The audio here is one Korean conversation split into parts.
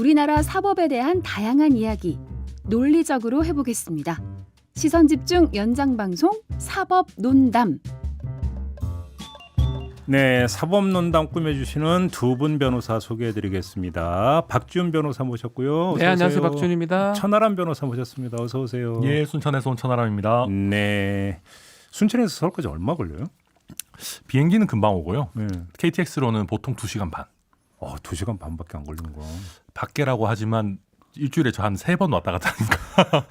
우리나라 사법에 대한 다양한 이야기 논리적으로 해보겠습니다. 시선집중 연장방송 사법논담. 네, 사법논담 꾸며주시는 두 분 변호사 소개해드리겠습니다. 박지훈 변호사 모셨고요. 네, 안녕하세요. 박지훈입니다. 천하람 변호사 모셨습니다. 어서 오세요. 예, 순천에서 온 천하람입니다. 네, 순천에서 서울까지 얼마 걸려요? 비행기는 금방 오고요. 네. KTX로는 보통 2시간 반. 2시간 반밖에 안 걸리는구나. 밖에라고 하지만 일주일에 저 한 3번 왔다 갔다 하니까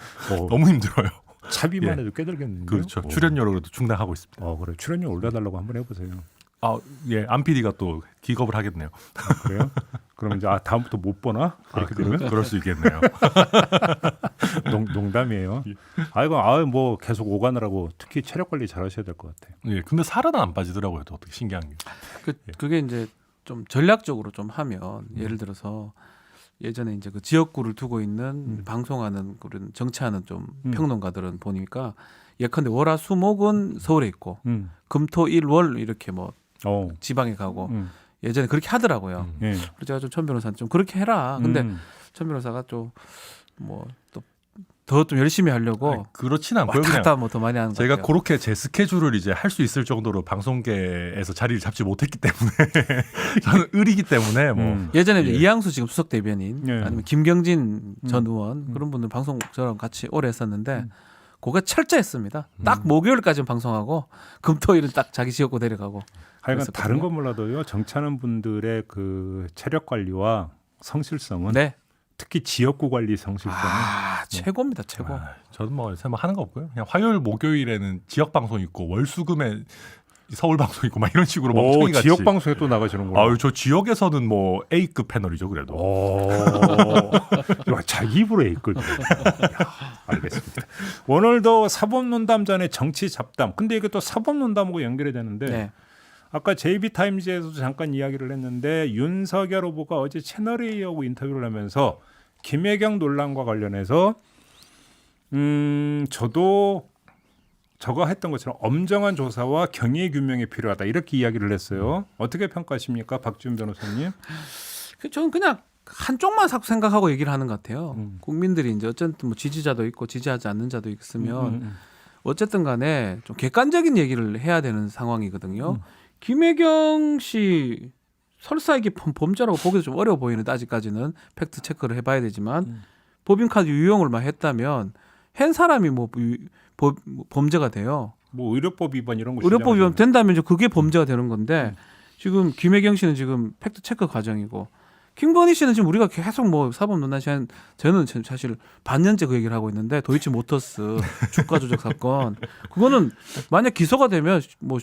너무 힘들어요. 차비만 예. 해도 꽤 들겠는데요? 그렇죠. 출연료로 그래도 충당하고 있습니다. 그래. 출연료 올려달라고 한번 해보세요. 예, 안 PD가 또 기겁을 하겠네요. 그래요? 그럼 이제 다음부터 못 보나? 그렇게 되면? 그럴 수 있겠네요. 농담이에요. 뭐 계속 오가느라고 특히 체력 관리 잘하셔야 될 것 같아요. 예, 근데 살은 안 빠지더라고요. 또 어떻게 신기한 게. 그게 이제 좀 전략적으로 좀 하면 예를 들어서 예전에 이제 그 지역구를 두고 있는 방송하는 그런 정치하는 좀 평론가들은 보니까 예컨대 월화수목은 서울에 있고 금토일월 이렇게 뭐 지방에 가고 예전에 그렇게 하더라고요. 예. 그래서 제가 좀 천 변호사는 좀 그렇게 해라. 근데 천 변호사가 좀 뭐 또 더 좀 열심히 하려고 아니, 그렇진 않고요. 왔다 그냥 갔다 뭐 더 많이 하는 것 제가 같아요. 그렇게 제 스케줄을 이제 할 수 있을 정도로 방송계에서 자리를 잡지 못했기 때문에 저는 을이기 때문에 뭐 예전에 이제 예. 이양수 지금 수석 대변인 예. 아니면 김경진 전 의원 그런 분들 방송 저랑 같이 오래 했었는데 그거 철저했습니다. 딱 목요일까지는 방송하고 금토일은 딱 자기 지역구 데려가고. 하여간 그랬었거든요. 다른 건 몰라도요. 정치하는 분들의 그 체력 관리와 성실성은 네. 특히 지역구 관리 성실성은 최고입니다. 최고. 저는 뭐 하는 거 없고요. 그냥 화요일, 목요일에는 지역 방송 있고 월수금에 서울 방송 있고 막 이런 식으로 멍청이 같이. 지역 방송에 또 나가시는구나. 아유, 저 지역에서는 뭐 A급 패널이죠, 그래도. 자기 입으로 A급. 알겠습니다. 오늘도 사법논담 전에 정치 잡담. 근데 이게 또 사법논담하고 연결이 되는데 네. 아까 JB타임즈에서도 잠깐 이야기를 했는데 윤석열 후보가 어제 채널A하고 인터뷰를 하면서 김혜경 논란과 관련해서 저도 저거 했던 것처럼 엄정한 조사와 경위 규명이 필요하다 이렇게 이야기를 했어요. 어떻게 평가하십니까, 박지훈 변호사님? 저는 그냥 한쪽만 생각하고 얘기를 하는 것 같아요. 국민들이 이제 어쨌든 뭐 지지자도 있고 지지하지 않는 자도 있으면 어쨌든 간에 좀 객관적인 얘기를 해야 되는 상황이거든요. 김혜경 씨 설사 이게 범죄라고 보기도 좀 어려워 보이는데 아직까지는 팩트 체크를 해봐야 되지만 법인카드 유용을 막 했다면 한 사람이 뭐 범죄가 돼요. 뭐 의료법 위반 이런 거. 의료법 위반 된다면 이제 그게 범죄가 되는 건데 지금 김혜경 씨는 지금 팩트 체크 과정이고 김건희 씨는 지금 우리가 계속 뭐 사법 논란 시간 저는 사실 반년째 그 얘기를 하고 있는데 도이치모터스 주가 조작 사건 그거는 만약 기소가 되면 뭐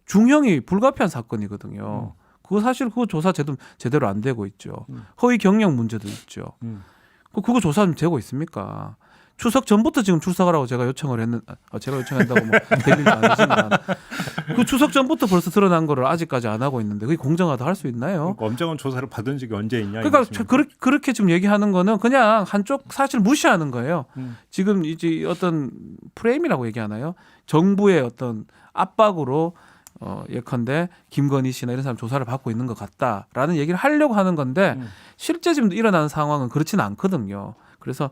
중형이 불가피한 사건이거든요. 그거 사실 그거 조사 제대로 안 되고 있죠. 허위 경력 문제도 있죠. 그거 조사 좀 되고 있습니까? 추석 전부터 지금 출석하라고 제가 요청을 제가 요청한다고 뭐 될 일도 아니지만 그 추석 전부터 벌써 드러난 거를 아직까지 안 하고 있는데 그게 공정하다 할 수 있나요? 그러니까 엄정한 조사를 받은 적이 언제 있냐? 그러니까 그렇게 지금 얘기하는 거는 그냥 한쪽 사실 무시하는 거예요. 지금 이제 어떤 프레임이라고 얘기하나요? 정부의 어떤 압박으로 예컨대 김건희 씨나 이런 사람 조사를 받고 있는 것 같다라는 얘기를 하려고 하는 건데 실제 지금 일어나는 상황은 그렇지는 않거든요. 그래서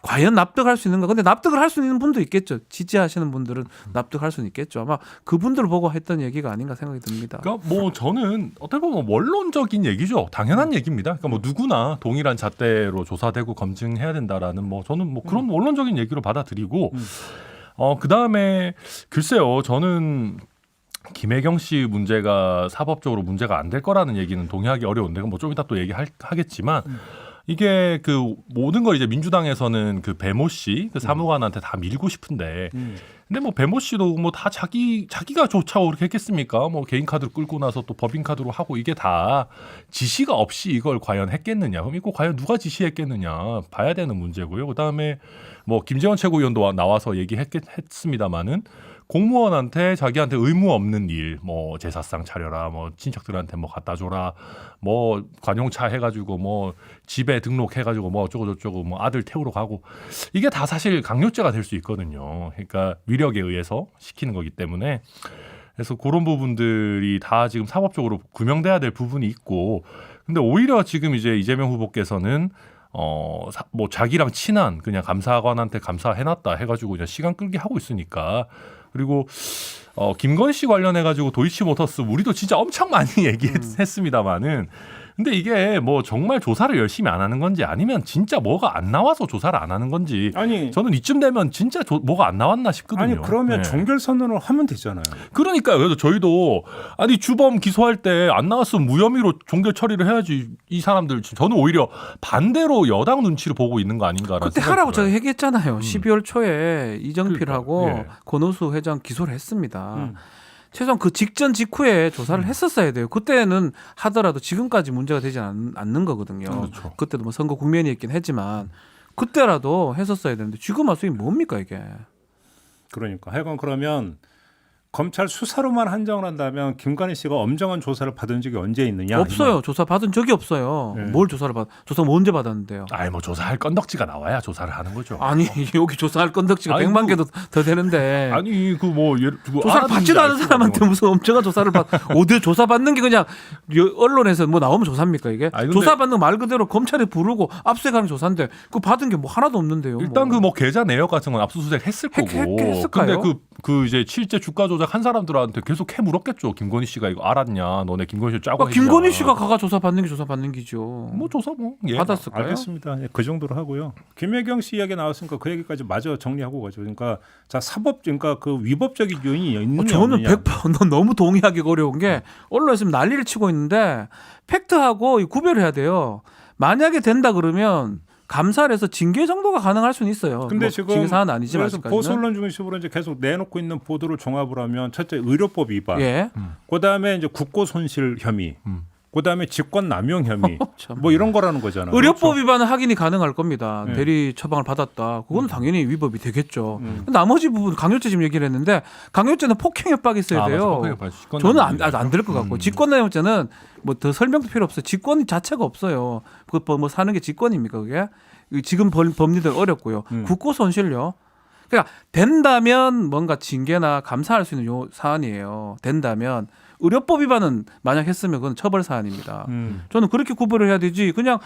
과연 납득할 수 있는가? 근데 납득을 할 수 있는 분도 있겠죠. 지지하시는 분들은 납득할 수는 있겠죠. 아마 그분들을 보고 했던 얘기가 아닌가 생각이 듭니다. 그러니까 뭐 저는 어떻게 보면 원론적인 얘기죠. 당연한 얘기입니다. 그러니까 뭐 누구나 동일한 잣대로 조사되고 검증해야 된다라는 뭐 저는 뭐 그런 원론적인 얘기로 받아들이고 그 다음에 글쎄요. 저는 김혜경 씨 문제가 사법적으로 문제가 안 될 거라는 얘기는 동의하기 어려운데 뭐 좀 이따 또 얘기하겠지만 이게 그 모든 걸 이제 민주당에서는 그 배모 씨 그 사무관한테 다 밀고 싶은데 근데 뭐 배모 씨도 뭐 다 자기가 좋자고 그렇게 했겠습니까? 뭐 개인 카드를 끌고 나서 또 법인 카드로 하고 이게 다 지시가 없이 이걸 과연 했겠느냐? 그럼 이거 과연 누가 지시했겠느냐? 봐야 되는 문제고요. 그다음에 뭐 김재원 최고위원도 나와서 얘기했습니다마는 공무원한테 자기한테 의무 없는 일, 뭐 제사상 차려라, 뭐 친척들한테 뭐 갖다 줘라, 뭐 관용차 해가지고 뭐 집에 등록해가지고 뭐 어쩌고 저쩌고 뭐 아들 태우러 가고 이게 다 사실 강요죄가 될 수 있거든요. 그러니까 위력에 의해서 시키는 거기 때문에 그래서 그런 부분들이 다 지금 사법적으로 규명돼야 될 부분이 있고, 근데 오히려 지금 이제 이재명 후보께서는 뭐 자기랑 친한 그냥 감사관한테 감사해놨다 해가지고 그냥 시간 끌기 하고 있으니까. 그리고 김건희 씨 관련해가지고 도이치모터스 우리도 진짜 엄청 많이 얘기했습니다만은, 근데 이게 뭐 정말 조사를 열심히 안 하는 건지 아니면 진짜 뭐가 안 나와서 조사를 안 하는 건지, 아니 저는 이쯤 되면 진짜 뭐가 안 나왔나 싶거든요. 아니 그러면 네. 종결선언을 하면 되잖아요. 그러니까요. 그래서 저희도 아니 주범 기소할 때 안 나왔으면 무혐의로 종결 처리를 해야지. 이 사람들 저는 오히려 반대로 여당 눈치를 보고 있는 거 아닌가라는 그때 생각이 하라고 제가 들어요. 얘기했잖아요. 12월 초에 이정필하고 그러니까, 예. 권오수 회장 기소를 했습니다. 최소한 그 직전 직후에 조사를 했었어야 돼요. 그때는 하더라도 지금까지 문제가 되지 않는 거거든요. 그렇죠. 그때도 뭐 선거 국면이 있긴 했지만 그때라도 했었어야 되는데 지금 와서 이게 뭡니까 이게? 그러니까 하여간 그러면 검찰 수사로만 한정을 한다면 김건희 씨가 엄정한 조사를 받은 적이 언제 있느냐? 없어요. 조사 받은 적이 없어요. 네. 뭘 조사를 조사 언제 받았는데요? 아니 뭐 조사할 건덕지가 나와야 조사를 하는 거죠. 아니 여기 조사할 건덕지가 아니, 100만 개도 더 되는데 아니 그 뭐 조사를 받지도 않은 사람한테 무슨 엄청난 조사를 어디 조사 받는 게 그냥 언론에서 뭐 나오면 조사입니까 이게? 아니, 근데- 조사 받는 말 그대로 검찰에 부르고 압수수색하는 조사인데 그 받은 게 뭐 하나도 없는데요. 일단 그 뭐 계좌 내역 같은 건 압수수색 했을 거고. 했을까요? 근데 그 이제 실제 주가 조작 한 사람들한테 계속 캐 물었겠죠. 김건희 씨가 이거 알았냐? 너네 김건희 씨 짜고 했냐? 김건희 씨가 가가 조사 받는 게 조사 받는 기죠. 뭐 조사 뭐 예. 받았을까요? 알겠습니다. 그 정도로 하고요. 김혜경 씨 이야기 나왔으니까 그 얘기까지 마저 정리하고 가죠. 그러니까 자 사법 그러니까 그 위법적인 요인이 있느냐 저는 없느냐. 100% 너무 동의하기 어려운 게 언론에서 지금 난리를 치고 있는데 팩트하고 구별해야 돼요. 만약에 된다 그러면 감사를 해서 징계 정도가 가능할 수는 있어요. 근데 뭐 지금 징계 사안은 아니지만 그래서 보수 언론 중심으로 이제 계속 내놓고 있는 보도를 종합을 하면 첫째 의료법 위반, 예. 그다음에 이제 국고 손실 혐의, 그다음에 직권 남용 혐의, 참. 뭐 이런 거라는 거잖아요. 의료법 위반은 확인이 가능할 겁니다. 네. 대리 처방을 받았다. 그건 당연히 위법이 되겠죠. 나머지 부분 강요죄 지금 얘기를 했는데 강요죄는 폭행 협박이 있어야 돼요. 저는 안 될 것 같고 직권남용죄는 뭐 더 설명도 필요 없어요. 직권 자체가 없어요. 그 뭐 사는 게 직권입니까 그게? 지금 법리들 어렵고요. 국고 손실요. 그러니까 된다면 뭔가 징계나 감사할 수 있는 요 사안이에요. 된다면 의료법 위반은 만약 했으면 그건 처벌 사안입니다. 저는 그렇게 구별을 해야 되지. 그냥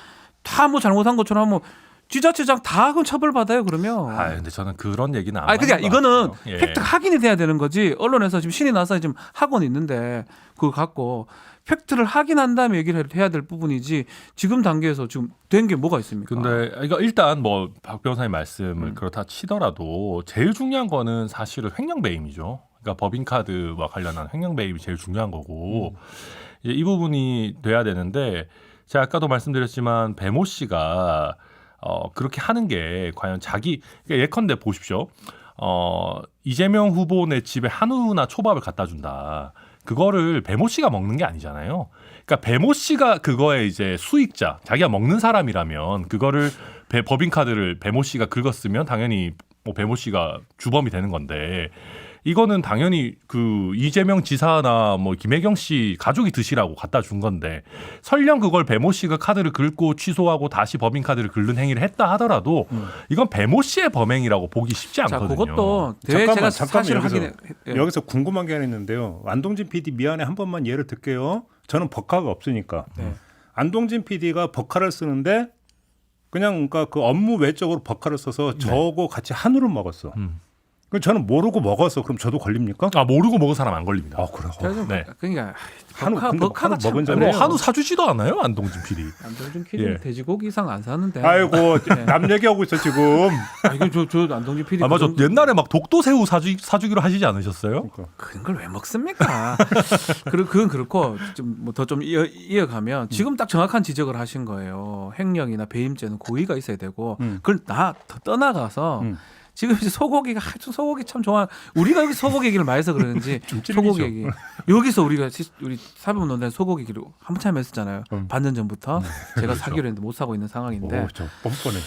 다 뭐 잘못한 것처럼 하면 지자체장 다 그건 처벌받아요 그러면. 아 근데 저는 그런 얘기는 안 아니 그냥 하는 것 이거는 같아요. 예. 팩트 확인이 돼야 되는 거지. 언론에서 지금 신이 나서 지금 하고는 있는데 그거 갖고 팩트를 확인한 다음에 얘기를 해야 될 부분이지. 지금 단계에서 지금 된 게 뭐가 있습니까? 근데 이거 일단 뭐 박 변호사님 말씀을 그렇다 치더라도 제일 중요한 거는 사실은 횡령 배임이죠. 그러니까 법인카드와 관련한 횡령 배임이 제일 중요한 거고 이제 이 부분이 돼야 되는데 제가 아까도 말씀드렸지만 배모 씨가 그렇게 하는 게 과연 자기 그러니까 예컨대 보십시오. 이재명 후보네 집에 한우나 초밥을 갖다 준다. 그거를 배모 씨가 먹는 게 아니잖아요. 그러니까 배모 씨가 그거에 이제 수익자, 자기가 먹는 사람이라면 그거를 법인카드를 배모 씨가 긁었으면 당연히 뭐 배모 씨가 주범이 되는 건데 이거는 당연히 그 이재명 지사나 뭐 김혜경 씨 가족이 드시라고 갖다 준 건데 설령 그걸 배모 씨가 카드를 긁고 취소하고 다시 법인카드를 긁는 행위를 했다 하더라도 이건 배모 씨의 범행이라고 보기 쉽지 자, 않거든요. 그것도 대회 제가 사실을 확인해. 예. 여기서 궁금한 게 하나 있는데요. 안동진 PD 미안해 한 번만 예를 들게요. 저는 법카가 없으니까. 네. 안동진 PD가 법카를 쓰는데 그냥 그러니까 그 업무 외적으로 법카를 써서 저하고 같이 한우를 먹었어. 그럼 저는 모르고 먹었어. 그럼 저도 걸립니까? 아 모르고 먹은 사람 안 걸립니다. 아 그래. 제가 좀 네. 그러니까 한우, 근데 버카가 한우 먹은 참 적은 뭐 그래요. 한우 사주지도 않아요 안동진 PD. 안동준 PD 예. 돼지고기 이상 안 사는데. 아이고 남 얘기하고 있어 지금. 아, 이거 저 안동준 PD 아 맞아 그 정도- 옛날에 막 독도새우 사주기로 하시지 않으셨어요? 그런 걸 왜 먹습니까? 그건 그렇고 좀 뭐 더 좀 이어가면 지금 딱 정확한 지적을 하신 거예요. 횡령이나 배임죄는 고의가 있어야 되고 그걸 더 떠나가서 지금 이제 소고기가 아주 소고기 참 좋아. 우리가 여기 소고기 얘기를 많이 해서 그러는지 좀 찔리죠. 소고기 얘기 여기서 우리 사법논란 소고기 얘기를 한참 했었잖아요. 반년 전부터 제가 사기로 했는데 못 사고 있는 상황인데 저 뻔뻔해.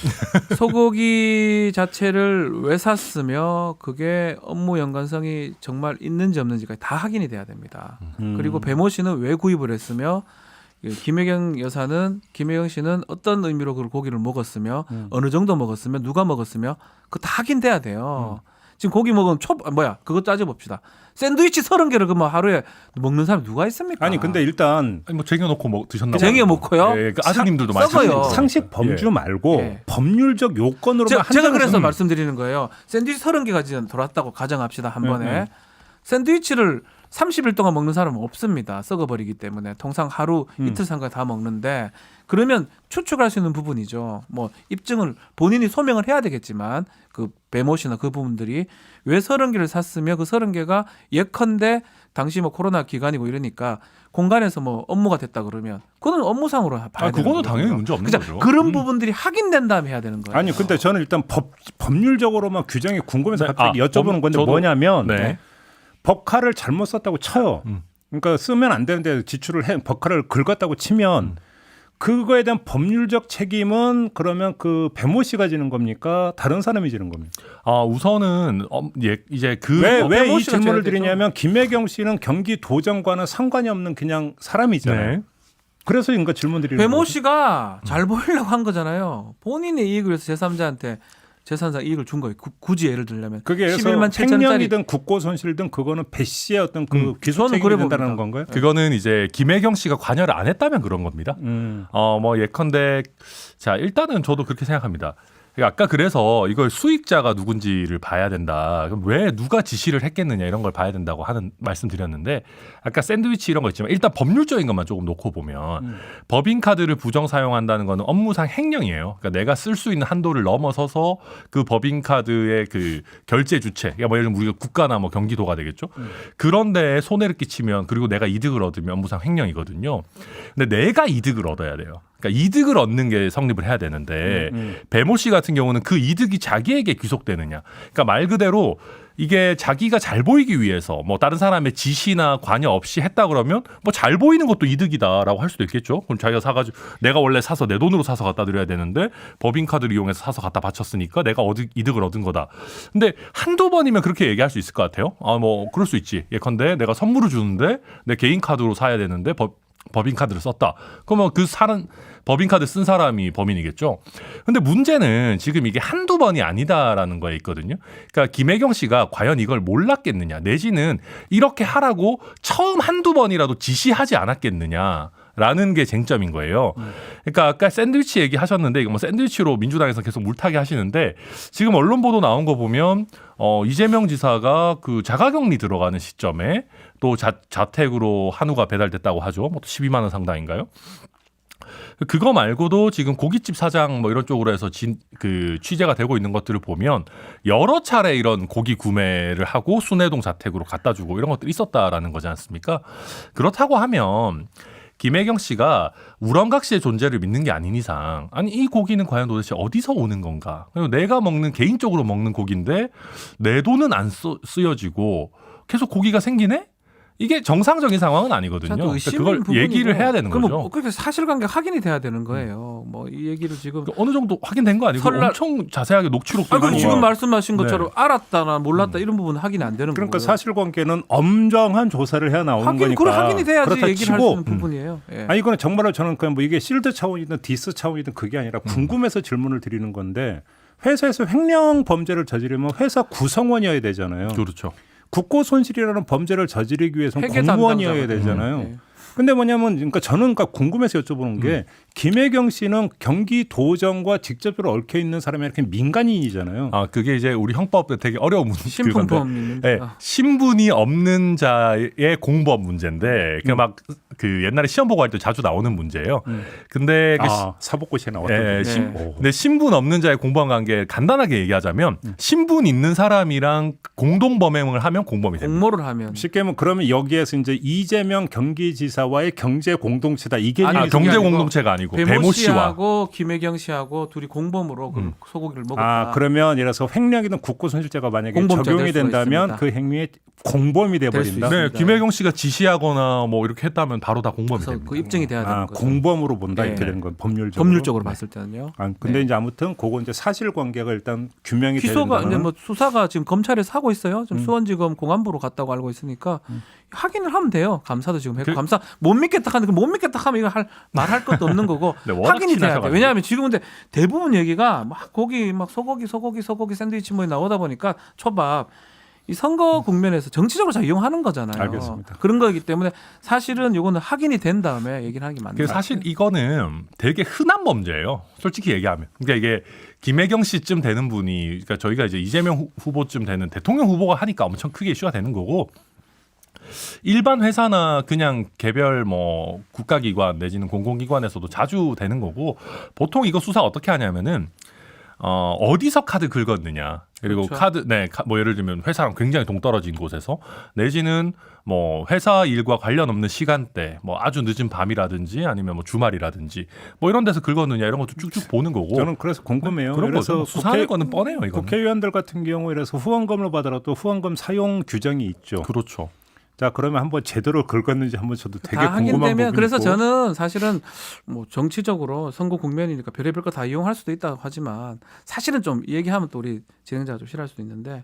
소고기 자체를 왜 샀으며 그게 업무 연관성이 정말 있는지 없는지까지 다 확인이 돼야 됩니다. 그리고 배모 씨는 왜 구입을 했으며 김혜경 씨는 어떤 의미로 그 고기를 먹었으며 어느 정도 먹었으며 누가 먹었으며 그거 다 확인돼야 돼요. 지금 고기 먹은 그거 따져봅시다. 샌드위치 30개를 그뭐 하루에 먹는 사람이 누가 있습니까? 아니 근데 일단 아니 뭐 쟁여놓고 드셨나 봐요. 쟁여놓고요? 예, 그 아드님들도 썩어요. 많으시고. 상식 범주 예. 말고 예. 법률적 요건으로만 제가 그래서 한정해서- 말씀드리는 거예요. 샌드위치 30개가 지금 돌았다고 가정합시다. 한 번에. 네. 샌드위치를 30일 동안 먹는 사람은 없습니다. 썩어버리기 때문에. 통상 하루 이틀 상가 다 먹는데 그러면 추측할 수 있는 부분이죠. 뭐 입증을 본인이 소명을 해야 되겠지만 그 배모 씨나 그 부분들이 왜 30개를 샀으며 그 30개가 예컨대 당시 뭐 코로나 기간이고 이러니까 공간에서 뭐 업무가 됐다 그러면 그거는 업무상으로 봐야 되는 그거는 거고요. 당연히 문제 없는 그러니까 거죠. 그런 부분들이 확인된 다음에 해야 되는 거예요. 아니 근데 저는 일단 법률적으로만 규정이 궁금해서 네, 갑자기 여쭤보는 건데 저도- 뭐냐면 네. 법카를 잘못 썼다고 쳐요. 그러니까 쓰면 안 되는데 지출을 해 법카를 긁었다고 치면 그거에 대한 법률적 책임은 그러면 그 배모 씨가 지는 겁니까? 다른 사람이 지는 겁니까? 우선은 이제 그 왜 배모 이 씨가 질문을 져야 되죠. 드리냐면 김혜경 씨는 경기도정과는 상관이 없는 그냥 사람이잖아요. 네. 그래서 그러니까 질문 드리는 배모 거죠. 씨가 잘 보이려고 한 거잖아요. 본인의 이익을 위해서 제3자한테 재산상 이익을 준 거예요. 굳이 예를 들려면 그게 그래서 11만 7천짜리 횡령이든 국고 손실든 그거는 배 씨의 어떤 그 기소 저는 책임이 그래 된다는 봅니다. 건가요? 그거는 이제 김혜경 씨가 관여를 안 했다면 그런 겁니다. 뭐 예컨대 자 일단은 저도 그렇게 생각합니다. 아까 그래서 이걸 수익자가 누군지를 봐야 된다. 그럼 왜 누가 지시를 했겠느냐 이런 걸 봐야 된다고 하는 말씀드렸는데 아까 샌드위치 이런 거 있지만 일단 법률적인 것만 조금 놓고 보면 법인카드를 부정 사용한다는 거는 업무상 횡령이에요. 그러니까 내가 쓸 수 있는 한도를 넘어서서 그 법인카드의 그 결제 주체, 그러니까 뭐 예를 들면 우리가 국가나 뭐 경기도가 되겠죠. 그런데 손해를 끼치면 그리고 내가 이득을 얻으면 업무상 횡령이거든요. 근데 내가 이득을 얻어야 돼요. 그러니까 이득을 얻는 게 성립을 해야 되는데 배모 씨 같은 경우는 그 이득이 자기에게 귀속되느냐. 그러니까 말 그대로 이게 자기가 잘 보이기 위해서 뭐 다른 사람의 지시나 관여 없이 했다 그러면 뭐 잘 보이는 것도 이득이다라고 할 수도 있겠죠. 그럼 자기가 사가지고 내가 원래 사서 내 돈으로 사서 갖다 드려야 되는데 법인카드를 이용해서 사서 갖다 바쳤으니까 내가 이득을 얻은 거다. 근데 한두 번이면 그렇게 얘기할 수 있을 것 같아요. 뭐 그럴 수 있지. 예컨대 내가 선물을 주는데 내 개인 카드로 사야 되는데 법인카드를 썼다. 그러면 그 사는 법인카드 쓴 사람이 범인이겠죠. 근데 문제는 지금 이게 한두 번이 아니다라는 거에 있거든요. 그러니까 김혜경 씨가 과연 이걸 몰랐겠느냐 내지는 이렇게 하라고 처음 한두 번이라도 지시하지 않았겠느냐. 라는 게 쟁점인 거예요. 그러니까 아까 샌드위치 얘기하셨는데 이거 뭐 샌드위치로 민주당에서 계속 물타기 하시는데 지금 언론 보도 나온 거 보면 이재명 지사가 그 자가격리 들어가는 시점에 또 자택으로 한우가 배달됐다고 하죠. 뭐 12만 원 상당인가요? 그거 말고도 지금 고깃집 사장 뭐 이런 쪽으로 해서 그 취재가 되고 있는 것들을 보면 여러 차례 이런 고기 구매를 하고 순회동 자택으로 갖다 주고 이런 것들이 있었다라는 거지 않습니까? 그렇다고 하면 김혜경 씨가 우렁각 씨의 존재를 믿는 게 아닌 이상 아니 이 고기는 과연 도대체 어디서 오는 건가? 그리고 내가 먹는 개인적으로 먹는 고기인데 내 돈은 안 쓰여지고 계속 고기가 생기네? 이게 정상적인 상황은 아니거든요. 그러니까 그걸 얘기를 해야 되는 거죠. 뭐 그렇게 사실관계 확인이 돼야 되는 거예요. 뭐 이 얘기를 지금 어느 정도 확인된 거 아니고 엄청 자세하게 녹취록도 그럼 지금 있고. 말씀하신 것처럼 알았다나 몰랐다 이런 부분은 확인이 안 되는 그러니까 거고요. 사실관계는 엄정한 조사를 해야 나오는 거니까. 그걸 확인이 돼야지 그렇다 얘기를 할 수 치고, 있는 부분이에요. 예. 아니 이거는 정말로 저는 그냥 뭐 이게 실드 차원이든 디스 차원이든 그게 아니라 궁금해서 질문을 드리는 건데 회사에서 횡령 범죄를 저지르면 회사 구성원이어야 되잖아요. 그렇죠. 국고 손실이라는 범죄를 저지르기 위해서는 회계 공무원이어야 담당자가. 되잖아요. 근데 뭐냐면 그러니까 저는 그러니까 궁금해서 여쭤보는 게 김혜경 씨는 경기도정과 직접적으로 얽혀 있는 사람이 이렇게 민간인이잖아요. 아 그게 이제 우리 형법에 되게 어려운 문제 신분법 있는데. 네, 신분이 없는 자의 공법 문제인데 그 막 그 옛날에 시험 보고 할 때 자주 나오는 문제예요. 근데 그 사법고시에 나왔던 예, 거. 근데 신분 없는 자의 공범 관계 간단하게 얘기하자면 신분 있는 사람이랑 공동 범행을 하면 공범이 됩니다. 공모를 하면 쉽게 하면 그러면 여기에서 이제 이재명 경기지사와의 경제 공동체다 이 개념이 아니, 경제 아니고 공동체가 아니고 배모 씨와 씨하고 김혜경 씨하고 둘이 공범으로 그 소고기를 먹었다. 그러면 예를 들어서 횡령이든 국고 손실죄가 만약에 공범죄가 적용이 될 수가 된다면 있습니다. 그 행위에 공범이 돼 될수 버린다. 있습니다. 네, 김혜경 씨가 지시하거나 뭐 이렇게 했다면 바로 다 공범이 그래서 됩니다. 그 입증이 돼야 되는 거죠. 공범으로 본다 네. 이렇게 되는 건 법률적으로. 법률적으로 봤을 때는요. 근데 네. 이제 아무튼 그거 이제 사실관계가 일단 규명이 돼야 기소가 된다는. 이제 뭐 수사가 지금 검찰에서 하고 있어요. 지금 수원지검 공안부로 갔다고 알고 있으니까 확인을 하면 돼요. 감사도 지금 했고 그- 감사 못 믿겠다 하는데 못 믿겠다 하면 이거 말할 것도 없는 거고 네, 워낙 확인이 돼야 돼. 친하셔가지고. 왜냐하면 지금 근데 대부분 얘기가 막 고기 막 소고기 샌드위치 뭐 나오다 보니까 초밥 이 선거 국면에서 정치적으로 잘 이용하는 거잖아요. 알겠습니다. 그런 거기 때문에 사실은 이거는 확인이 된 다음에 얘기를 하는 게 맞는 그 거예요. 사실 이거는 되게 흔한 범죄예요. 솔직히 얘기하면. 그러니까 이게 김혜경 씨쯤 되는 분이, 그러니까 저희가 이제 이재명 후보쯤 되는 대통령 후보가 하니까 엄청 크게 이슈가 되는 거고, 일반 회사나 그냥 개별 뭐 국가기관 내지는 공공기관에서도 자주 되는 거고, 보통 이거 수사 어떻게 하냐면은 어디서 카드 긁었느냐, 그리고 그렇죠. 카드 뭐 예를 들면 회사랑 굉장히 동떨어진 곳에서, 내지는 뭐 회사 일과 관련 없는 시간대, 뭐 아주 늦은 밤이라든지 아니면 뭐 주말이라든지 뭐 이런 데서 긁었느냐 이런 것도 쭉쭉 보는 거고. 저는 그래서 궁금해요. 그런 그래서 거죠. 수사하는 거는 뻔해요. 이거 국회의원들 같은 경우 이래서 후원금을 받더라도 후원금 사용 규정이 있죠. 그렇죠. 자, 그러면 한번 제대로 긁었는지 한번 저도 되게 다 궁금한 부분이 확인되면 그래서 있고. 저는 사실은 뭐 정치적으로 선거 국면이니까 별의별 거 다 이용할 수도 있다고 하지만 사실은 좀 얘기하면 또 우리 진행자가 좀 싫어할 수도 있는데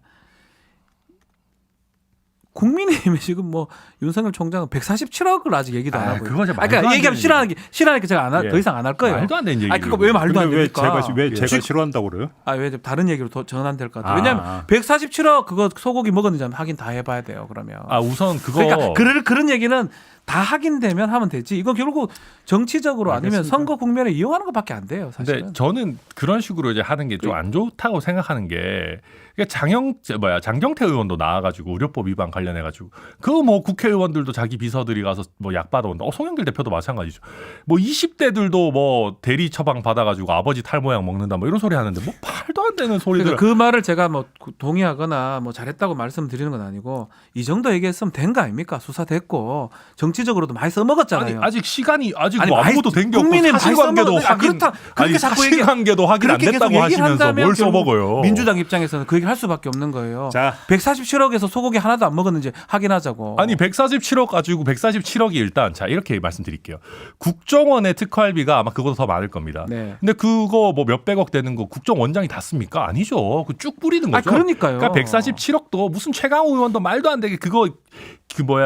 국민의힘이 지금 뭐 윤석열 총장은 147억을 아직 얘기도 안 하고. 그거 진짜 말도 그러니까 안 얘기하면 되는 싫어하니까 제가 예. 더 이상 안 할 거예요. 말도 안 되는 얘기. 아니 그거 왜 말도 안 근데 왜 됩니까? 제가 싫어한다고 그래요? 왜 다른 얘기로 더 전환될 것 같아요. 아. 왜냐하면 147억 그거 소고기 먹었는지 한번 확인 다 해봐야 돼요. 그러면. 우선 그거 그러니까 그런 얘기는 다 확인되면 하면 되지. 이건 결국 정치적으로 아니면 알겠습니다. 선거 국면에 이용하는 것밖에 안 돼요. 사실은. 근데 저는 그런 식으로 이제 하는 게 좀 안 좋다고 생각하는 게, 장경태 의원도 나와가지고 의료법 위반 관련해가지고 그 뭐 국회의원들도 자기 비서들이 가서 뭐 약 받아온다. 송영길 대표도 마찬가지죠. 뭐 20대들도 뭐 대리 처방 받아가지고 아버지 탈모약 먹는다 뭐 이런 소리 하는데 뭐 말도 안 되는 소리들. 그러니까 그 말을 제가 뭐 동의하거나 뭐 잘했다고 말씀드리는 건 아니고 이 정도 얘기했으면 된 거 아닙니까? 수사됐고 정치적으로도 많이 써먹었잖아요. 아니, 아직 시간이 아직 아니, 뭐 많이 아무것도 된 게 없고 국민의 사실관계도 많이 확인, 그렇다 그렇게 자꾸 얘기 사실관계도 확인 안 그렇게 계속 됐다고 하시면서 얘기한다면 뭘 결국 써먹어요. 민주당 입장에서는 그 얘기를 할 수밖에 없는 거예요. 자, 147억에서 소고기 하나도 안 먹었는지 확인하자고. 아니 147억 가지고 147억이 일단 자 이렇게 말씀드릴게요. 국정원의 특활비가 아마 그거보다 더 많을 겁니다. 네. 근데 그거 뭐 몇백억 되는 거 국정원장이 다 씁니까? 아니죠. 그 쭉 뿌리는 거죠. 그러니까요. 그러니까 147억도 무슨 최강호 의원도 말도 안 되게 그거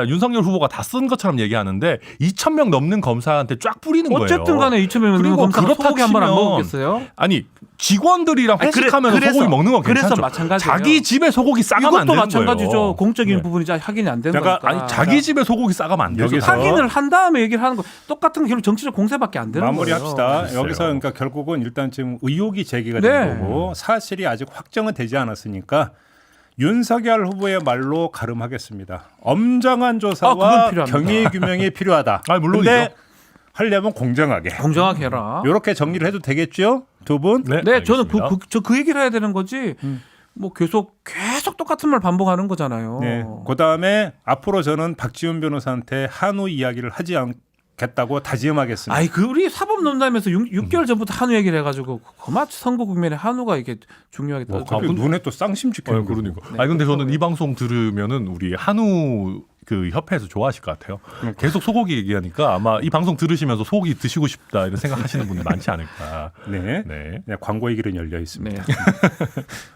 윤석열 후보가 다 쓴 것처럼 얘기하는데 2,000명 넘는 검사한테 쫙 뿌리는 거예요. 어쨌든 간에 2,000명 넘는 그리고 검사가 그렇다 소고기 한 번 안 치면 먹었겠어요? 아니 직원들이랑 아니, 회식하면서 그래서- 소고기 먹는 건 그래서 괜찮죠. 마찬가지예요. 자기 집에 소고기 싸가면 안 이것도 되는 마찬가지죠. 거예요. 공적인 네. 부분이 확인이 안 되는 제가- 거니까. 아니 자기 집에 소고기 싸가면 안 되죠. 여기서 확인을 한 다음에 얘기를 하는 거 똑같은 결국 정치적 공세밖에 안 되는 마무리합시다. 거예요. 여기서 그러니까 결국은 일단 지금 의혹이 제기가 네. 된 거고 사실이 아직 확정은 되지 않았으니까 윤석열 후보의 말로 가름하겠습니다. 엄정한 그건 조사와 필요합니다. 경위 규명이 필요하다. 물론이죠. 근데 하려면 공정하게. 공정하게 해라. 이렇게 정리를 해도 되겠죠? 두 분? 네, 저는 알겠습니다. 그 얘기를 해야 되는 거지. 뭐 계속 똑같은 말 반복하는 거잖아요. 네. 그다음에 앞으로 저는 박지훈 변호사한테 한우 이야기를 하지 않겠다고 다짐하겠습니다. 아이 그 우리 사법논담에서 6개월 전부터 한우 얘기를 해가지고 그만 선거 국면에 한우가 이게 중요하게 갑자기 눈에 또 쌍심 찍히는 거. 그러니까. 아니 근데 저는 이 방송 들으면은 우리 한우 그 협회에서 좋아하실 것 같아요. 계속 소고기 얘기하니까 아마 이 방송 들으시면서 소고기 드시고 싶다 이런 생각하시는 분들 많지 않을까. 네. 네. 네, 광고의 길은 열려 있습니다. 네.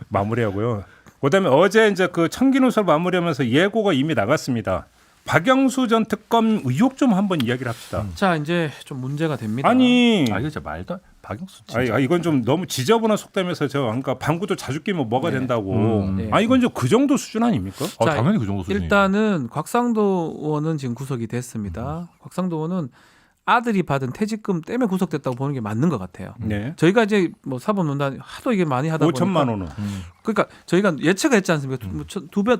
마무리하고요. 그다음에 어제 이제 그 청기누설 마무리하면서 예고가 이미 나갔습니다. 박영수 전 특검 의혹 좀 한번 이야기를 합시다. 자 이제 좀 문제가 됩니다. 아니, 이거 진짜 말도 안- 박영수 진짜. 이건 좀 너무 지저분한 속담에서 저 그러니까 방구도 자주 끼면 뭐가 네. 된다고. 네. 이건 좀 그 정도 수준 아닙니까? 자, 당연히 그 정도 수준이에요. 일단은 곽상도 의원은 지금 구속이 됐습니다. 곽상도 의원은 아들이 받은 퇴직금 때문에 구속됐다고 보는 게 맞는 것 같아요. 네. 저희가 이제 뭐 사법논란 하도 이게 많이 하다 보니까 5천만 원은. 그러니까 저희가 예측했지 않습니까?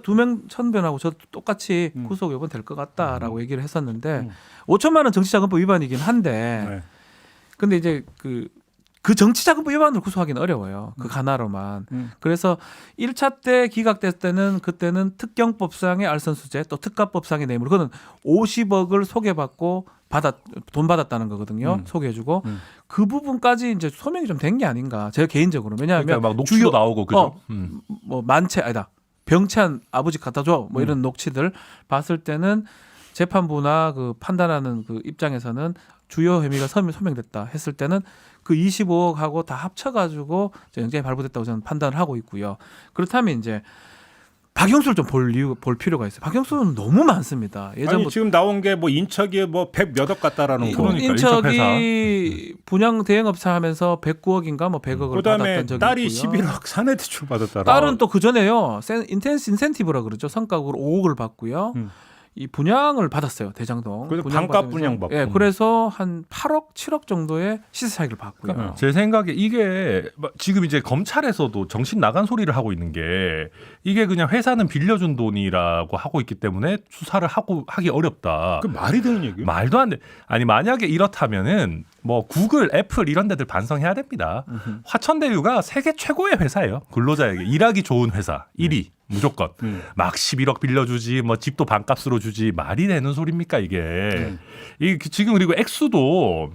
두명 천변하고 저 똑같이 구속 요번 될 것 같다라고 얘기를 했었는데 5천만 원 정치자금법 위반이긴 한데 네. 근데 이제 그 정치자금법 위반으로 구속하기는 어려워요. 그 하나로만. 그래서 1차 때 기각됐을 때는 그때는 특경법상의 알선수재 또 특가법상의 뇌물 그거는 50억을 소개받고 돈 받았다는 거거든요. 소개해주고 그 부분까지 이제 소명이 좀 된 게 아닌가. 제가 개인적으로 왜냐하면 그러니까 막 녹취도 나오고 그죠. 뭐 만채 아니다 병찬 아버지 갖다 줘 뭐 이런 녹취들 봤을 때는 재판부나 그 판단하는 그 입장에서는 주요 혐의가 소명됐다 했을 때는 그 25억하고 다 합쳐가지고 영장이 발부됐다고 저는 판단을 하고 있고요. 그렇다면 이제 박영수를 좀 볼 필요가 있어요. 박영수는 너무 많습니다. 아니 예전부터 지금 나온 게 뭐 인척이 뭐 100몇억 같다라는 거. 그러니까 인척이 분양 대행업사 하면서 109억인가 뭐 100억을 그다음에 받았던 적이 딸이 있고요. 11억 사내 대출 받았다라. 딸은 또 그 전에요. 인센티브라 그러죠. 성과급으로 5억을 받고요. 이 분양을 받았어요. 대장동. 그래서 분양 반값 받으면서. 분양 받고. 예, 그래서 한 8억, 7억 정도의 시세 차익을 받고요. 제 생각에 이게 지금 이제 검찰에서도 정신 나간 소리를 하고 있는 게 이게 그냥 회사는 빌려준 돈이라고 하고 있기 때문에 수사를 하기 어렵다. 그 말이 되는 얘기예요? 말도 안 돼. 아니 만약에 이렇다면은 뭐 구글, 애플 이런 데들 반성해야 됩니다. 화천대유가 세계 최고의 회사예요. 근로자에게 일하기 좋은 회사 1위 무조건. 막 11억 빌려주지 뭐 집도 반값으로 주지 말이 되는 소리입니까 이게. 이 지금 그리고 액수도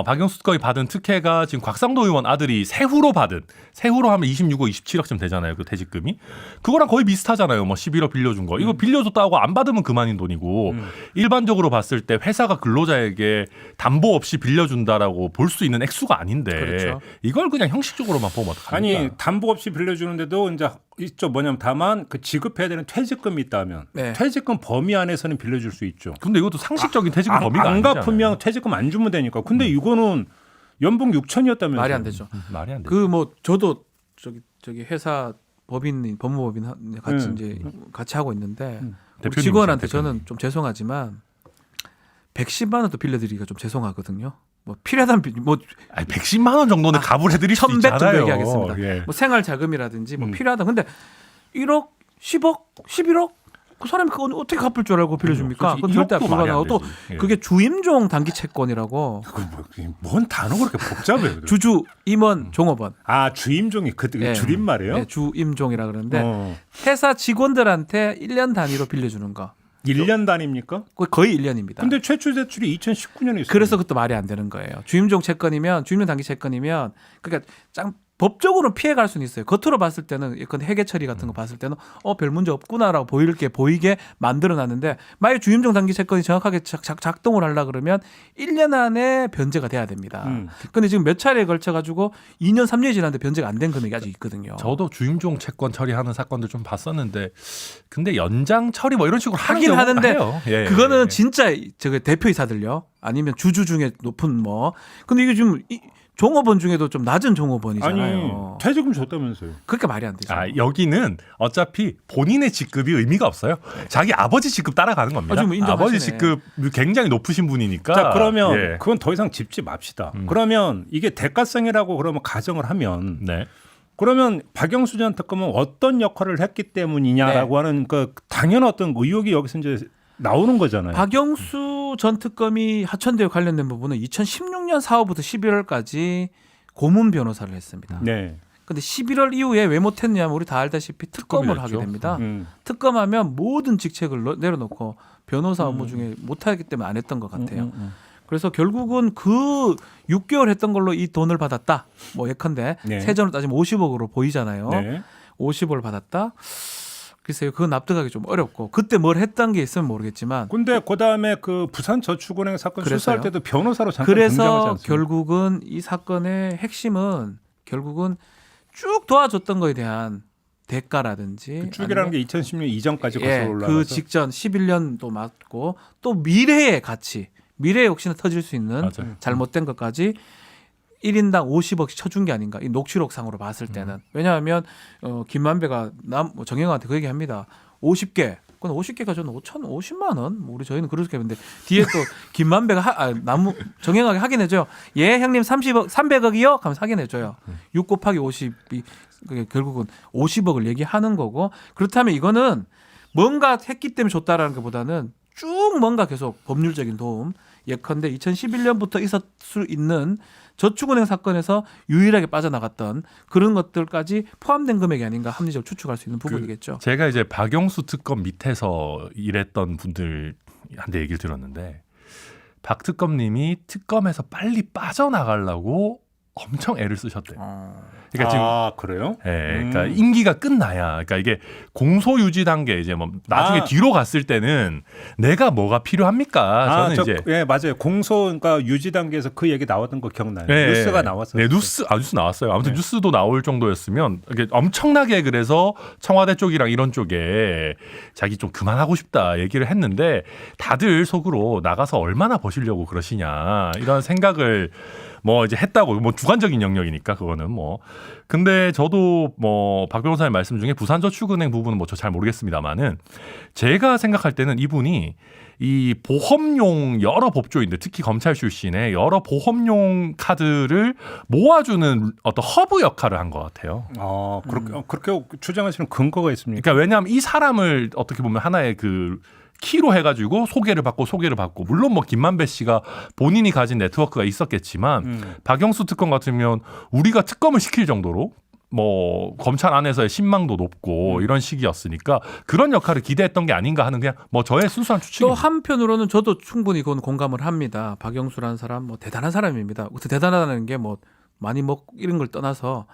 박영수 거의 받은 특혜가 지금 곽상도 의원 아들이 세후로 하면 26억, 27억쯤 되잖아요. 그 퇴직금이. 그거랑 거의 비슷하잖아요. 뭐 11억 빌려준 거. 이거 빌려줬다고 안 받으면 그만인 돈이고 일반적으로 봤을 때 회사가 근로자에게 담보 없이 빌려준다라고 볼 수 있는 액수가 아닌데 그렇죠. 이걸 그냥 형식적으로만 보면 어떡합니까? 아니 담보 없이 빌려주는데도 이제 있죠. 뭐냐면 다만 그 지급해야 되는 퇴직금이 있다면 네. 퇴직금 범위 안에서는 빌려줄 수 있죠. 근데 이것도 상식적인 퇴직금 범위가 안 아니잖아요. 갚으면 퇴직금 안 주면 되니까. 근데 이거는 연봉 6천이었다면서요. 말이 안 되죠. 말이 안 돼. 그 뭐 저도 저기 회사 법무법인 같이 이제 같이 하고 있는데 우리 대표님, 직원한테 대표님. 저는 좀 죄송하지만 110만 원도 빌려드리기가 좀 죄송하거든요. 뭐 필요하다면 뭐 아니, 110만 원 정도는 갑을 해드릴 수 1100 있잖아요. 정도 얘기하겠습니다. 예. 뭐 생활 자금이라든지 뭐 필요하다. 근데 1억, 10억, 11억 그 사람이 그거 어떻게 갚을 줄 알고 빌려줍니까? 그건 절대 이것도 말이 안 불가능하고 또 되지. 예. 그게 주임종 단기 채권이라고 뭔 단어 그렇게 복잡해요. 주주, 임원, 종업원. 아 주임종이 그 예. 줄임말이에요? 네, 주임종이라 그러는데 어. 회사 직원들한테 1년 단위로 빌려주는 거. 1년 단위입니까? 거의 1년입니다. 근데 최초 대출이 2019년에 있어요. 그래서 그것도 말이 안 되는 거예요. 주임종 채권이면 주임종 단기 채권이면 그러니까 법적으로는 피해갈 수는 있어요. 겉으로 봤을 때는 예컨 회계 처리 같은 거 봤을 때는 별 문제 없구나라고 보이게 만들어놨는데 만약 주임종 단기 채권이 정확하게 작동을 하려 그러면 1년 안에 변제가 돼야 됩니다. 근데 지금 몇 차례에 걸쳐 가지고 2년 3년이 지났는데 변제가 안 된 금액이 아직 있거든요. 저도 주임종 채권 처리하는 사건들 좀 봤었는데 근데 연장 처리 뭐 이런 식으로 하긴 경우가 하는데 해요. 예. 그거는 진짜 저기 대표이사들요. 아니면 주주 중에 높은 뭐. 근데 이게 지금 종업원 중에도 좀 낮은 종업원이잖아요. 아니 퇴직금 줬다면서요. 그렇게 말이 안 되죠. 여기는 어차피 본인의 직급이 의미가 없어요. 자기 아버지 직급 따라가는 겁니다. 좀 인정하시네. 아버지 직급 굉장히 높으신 분이니까. 자 그러면 예. 그건 더 이상 짚지 맙시다. 그러면 이게 대가성이라고 그러면 가정을 하면 네. 그러면 박영수 전 특검은 어떤 역할을 했기 때문이냐라고 하는 그 당연한 어떤 의혹이 여기서 이제 나오는 거잖아요. 박영수 전 특검이 하천대유 관련된 부분은 2016년 4월부터 11월까지 고문 변호사를 했습니다. 네. 근데 11월 이후에 왜 못했냐면 우리 다 알다시피 특검을 특검이 하게 됐죠. 됩니다. 음. 특검하면 모든 직책을 내려놓고 변호사 업무 중에 못하기 때문에 안 했던 것 같아요. 그래서 결국은 그 6개월 했던 걸로 이 돈을 받았다. 뭐 예컨대 네. 세전으로 따지면 50억으로 보이잖아요. 네. 50억을 받았다. 글쎄요, 그건 납득하기 좀 어렵고 그때 뭘 했던 게 있으면 모르겠지만 근데 그다음에 그 부산저축은행 사건 그래서요. 수사할 때도 변호사로 잠깐 등장하지 그래서 않습니까? 결국은 이 사건의 핵심은 결국은 쭉 도와줬던 거에 대한 대가라든지 쭉이라는 게 2010년 이전까지 거슬러 올라가서 그 직전 11년도 맞고 또 미래의 가치, 미래에 혹시나 터질 수 있는 맞아요. 잘못된 것까지 1인당 50억씩 쳐준 게 아닌가. 이 녹취록상으로 봤을 때는. 왜냐하면 김만배가 정영한테 그 얘기합니다. 50개. 그건 50개가 저는 50만 원. 우리 저희는 그렇게 했는데 뒤에 또 김만배가 정영하게 확인해줘요. 예, 형님 300억이요? 하면서 확인해줘요. 6 곱하기 50이 결국은 50억을 얘기하는 거고 그렇다면 이거는 뭔가 했기 때문에 줬다라는 것보다는 쭉 뭔가 계속 법률적인 도움 예컨대 2011년부터 있을 수 있는 저축은행 사건에서 유일하게 빠져나갔던 그런 것들까지 포함된 금액이 아닌가 합리적으로 추측할 수 있는 부분이겠죠. 제가 이제 박영수 특검 밑에서 일했던 분들한테 얘기를 들었는데 박 특검님이 특검에서 빨리 빠져나가려고 엄청 애를 쓰셨대요. 어. 그러니까 지금 아 그래요? 예, 그러니까 임기가 끝나야, 그러니까 이게 공소 유지 단계 이제 뭐 나중에 뒤로 갔을 때는 내가 뭐가 필요합니까? 저는 이제 예 맞아요. 공소 그러니까 유지 단계에서 그 얘기 나왔던 거 기억나요. 예, 뉴스가 나왔어요. 네, 뉴스 나왔어요. 아무튼 네. 뉴스도 나올 정도였으면 이게 엄청나게 그래서 청와대 쪽이랑 이런 쪽에 자기 좀 그만하고 싶다 얘기를 했는데 다들 속으로 나가서 얼마나 버시려고 그러시냐 이런 생각을 뭐 이제 했다고, 뭐 주관적인 영역이니까 그거는 뭐. 근데 저도 뭐 박 변호사님 말씀 중에 부산저축은행 부분은 뭐 저 잘 모르겠습니다만은 제가 생각할 때는 이분이 이 보험용 여러 법조인들, 특히 검찰 출신의 여러 보험용 카드를 모아주는 어떤 허브 역할을 한 것 같아요. 아 그렇게 주장하시는 근거가 있습니까? 그러니까 왜냐하면 이 사람을 어떻게 보면 하나의 그 키로 해가지고 소개를 받고 물론 뭐 김만배 씨가 본인이 가진 네트워크가 있었겠지만 박영수 특검 같으면 우리가 특검을 시킬 정도로 뭐 검찰 안에서의 신망도 높고 이런 식이었으니까 그런 역할을 기대했던 게 아닌가 하는 그냥 뭐 저의 순수한 또 추측입니다. 한편으로는 저도 충분히 그건 공감을 합니다. 박영수라는 사람 뭐 대단한 사람입니다. 대단하다는 게 뭐 많이 먹 이런 걸 떠나서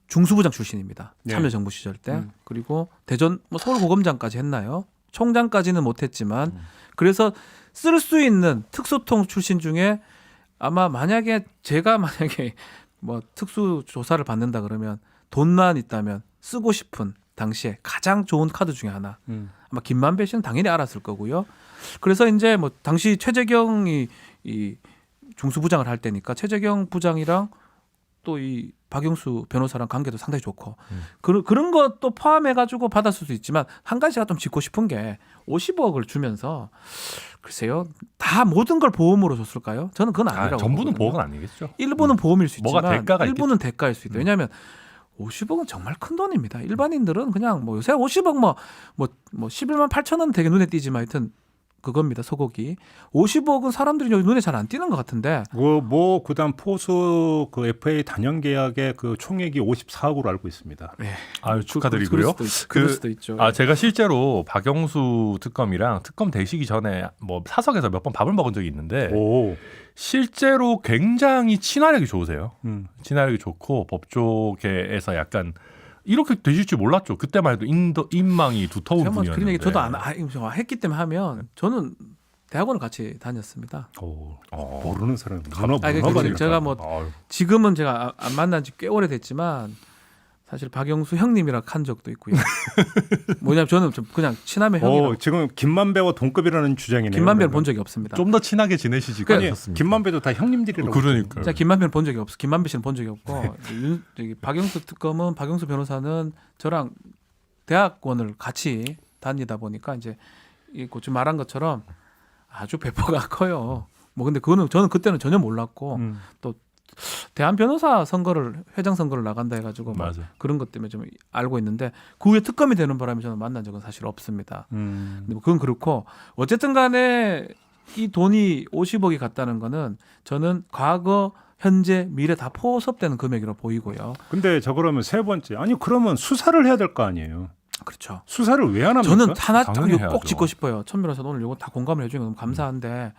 중수부장 출신입니다. 네. 참여정부 시절 때. 그리고 대전 뭐 서울고검장까지 했나요? 총장까지는 못했지만 그래서 쓸 수 있는 특수통 출신 중에 아마 만약에 제가 만약에 뭐 특수 조사를 받는다 그러면 돈만 있다면 쓰고 싶은 당시에 가장 좋은 카드 중에 하나. 아마 김만배 씨는 당연히 알았을 거고요. 그래서 이제 뭐 당시 최재경이 이 중수부장을 할 때니까 최재경 부장이랑 또 이 박영수 변호사랑 관계도 상당히 좋고 그런 것도 포함해가지고 받았을 수도 있지만 한 가지 제가 좀 짚고 싶은 게 50억을 주면서 글쎄요 다 모든 걸 보험으로 줬을까요? 저는 그건 아니라고 전부는 보거든요. 보험은 아니겠죠. 일부는 보험일 수 뭐가 있지만 대가가 일부는 대가일 수 있다. 왜냐하면 50억은 정말 큰 돈입니다. 일반인들은 그냥 뭐 요새 50억 뭐 11만 8천 원 되게 눈에 띄지만 하여튼 그겁니다. 소고기. 50억은 사람들이 눈에 잘 안 띄는 것 같은데. 뭐 그다음 포수 그 FA 단연 계약의 그 총액이 54억으로 알고 있습니다. 네. 아유 축하드리고요. 그럴 수도 있죠. 제가 실제로 박영수 특검이랑 특검 되시기 전에 뭐 사석에서 몇 번 밥을 먹은 적이 있는데 오. 실제로 굉장히 친화력이 좋으세요. 음. 친화력이 좋고 법조계에서 약간 이렇게 되실 줄 몰랐죠. 그때만 해도 인망이 두터운 제가 뭐 분이었는데. 그런 얘기 저도 안 했기 때문에 하면 저는 대학원을 같이 다녔습니다. 모르는 사람 그러니까 제가 뭐 지금은 제가 안 만난 지 꽤 오래됐지만 사실 박영수 형님이라 한 적도 있고요. 뭐냐면 저는 좀 그냥 친하면 형이라고. 지금 김만배와 동급이라는 주장이네요. 김만배를 본 적이 없습니다. 좀 더 친하게 지내시지 그러셨습니까? 김만배도 다 형님들이라고. 그러니까. 제가 김만배는 본 적이 없어. 김만배 씨는 본 적이 없고 박영수 특검은 박영수 변호사는 저랑 대학원을 같이 다니다 보니까 이제 지금 말한 것처럼 아주 배포가 커요. 뭐 근데 그거는 저는 그때는 전혀 몰랐고 또 대한 변호사 선거를 회장 선거를 나간다 해가지고 뭐 맞아. 그런 것 때문에 좀 알고 있는데 그 후에 특검이 되는 바람에 저는 만난 적은 사실 없습니다. 근데 뭐 그건 그렇고 어쨌든간에 이 돈이 50억이 갔다는 거는 저는 과거, 현재, 미래 다 포섭되는 금액이라고 보이고요. 근데 저 그러면 세 번째 그러면 수사를 해야 될 거 아니에요. 그렇죠. 수사를 왜 안 합니까? 저는 하나 당연히 꼭 해야죠. 짚고 싶어요. 천 변호사 오늘 이거 다 공감을 해주는 거 너무 감사한데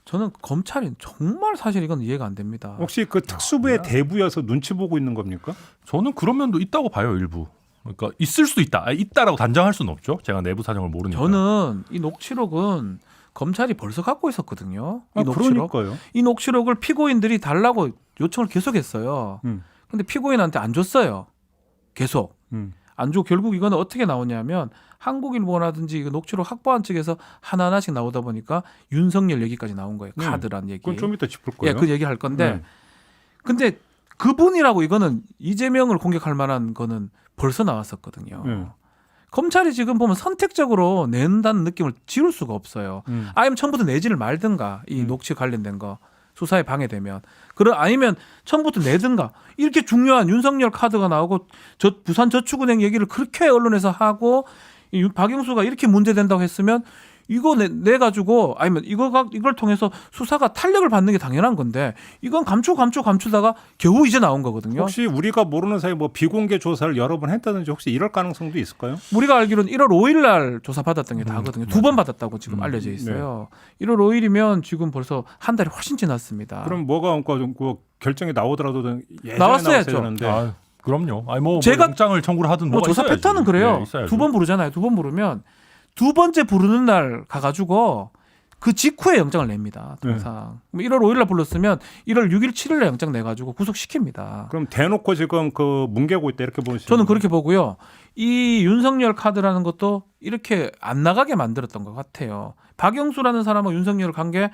저는 검찰이 정말 사실 이건 이해가 안 됩니다. 혹시 그 특수부의 대부여서 눈치 보고 있는 겁니까? 저는 그런 면도 있다고 봐요. 일부. 그러니까 있을 수도 있다라고 단정할 수는 없죠. 제가 내부 사정을 모르니까. 저는 이 녹취록은 검찰이 벌써 갖고 있었거든요. 이 녹취록. 그러니까요. 이 녹취록을 피고인들이 달라고 요청을 계속했어요. 근데 피고인한테 안 줬어요. 계속. 안 주고 결국 이거는 어떻게 나오냐면 한국일보라든지 그 녹취록 확보한 측에서 하나하나씩 나오다 보니까 윤석열 얘기까지 나온 거예요. 카드란 얘기. 그건 좀 이따 짚을 거예요. 그 얘기 할 건데 근데 그분이라고 이거는 이재명을 공격할 만한 거는 벌써 나왔었거든요. 검찰이 지금 보면 선택적으로 낸다는 느낌을 지울 수가 없어요. 아니면 처음부터 내지를 말든가 이 녹취 관련된 거 수사에 방해되면 아니면 처음부터 내든가 이렇게 중요한 윤석열 카드가 나오고 부산저축은행 얘기를 그렇게 언론에서 하고 박영수가 이렇게 문제된다고 했으면 이거 내 가지고 아니면 이걸 통해서 수사가 탄력을 받는 게 당연한 건데 이건 감추다가 겨우 이제 나온 거거든요. 혹시 우리가 모르는 사이 뭐 비공개 조사를 여러 번 했다든지 혹시 이럴 가능성도 있을까요? 우리가 알기로는 1월 5일 날 조사 받았던 게 다거든요. 2번 받았다고 지금 알려져 있어요. 1월 5일이면 지금 벌써 한 달이 훨씬 지났습니다. 그럼 뭐가 그 결정이 나오더라도 예전에 나왔어야죠. 나왔어야 되는데. 아, 그럼요. 아니 뭐 제가 영장을 청구를 하든 뭐 뭐가 조사 있어야지. 패턴은 그래요. 네, 있어야죠. 2번 부르잖아요. 2번 부르면 두 번째 부르는 날 가가지고 그 직후에 영장을 냅니다. 항상 1월 5일 날 불렀으면 1월 6일, 7일 날 영장 내가지고 구속시킵니다. 그럼 대놓고 지금 그 뭉개고 있다 이렇게 보시죠? 저는 그렇게 보고요. 이 윤석열 카드라는 것도 이렇게 안 나가게 만들었던 것 같아요. 박영수라는 사람과 윤석열 관계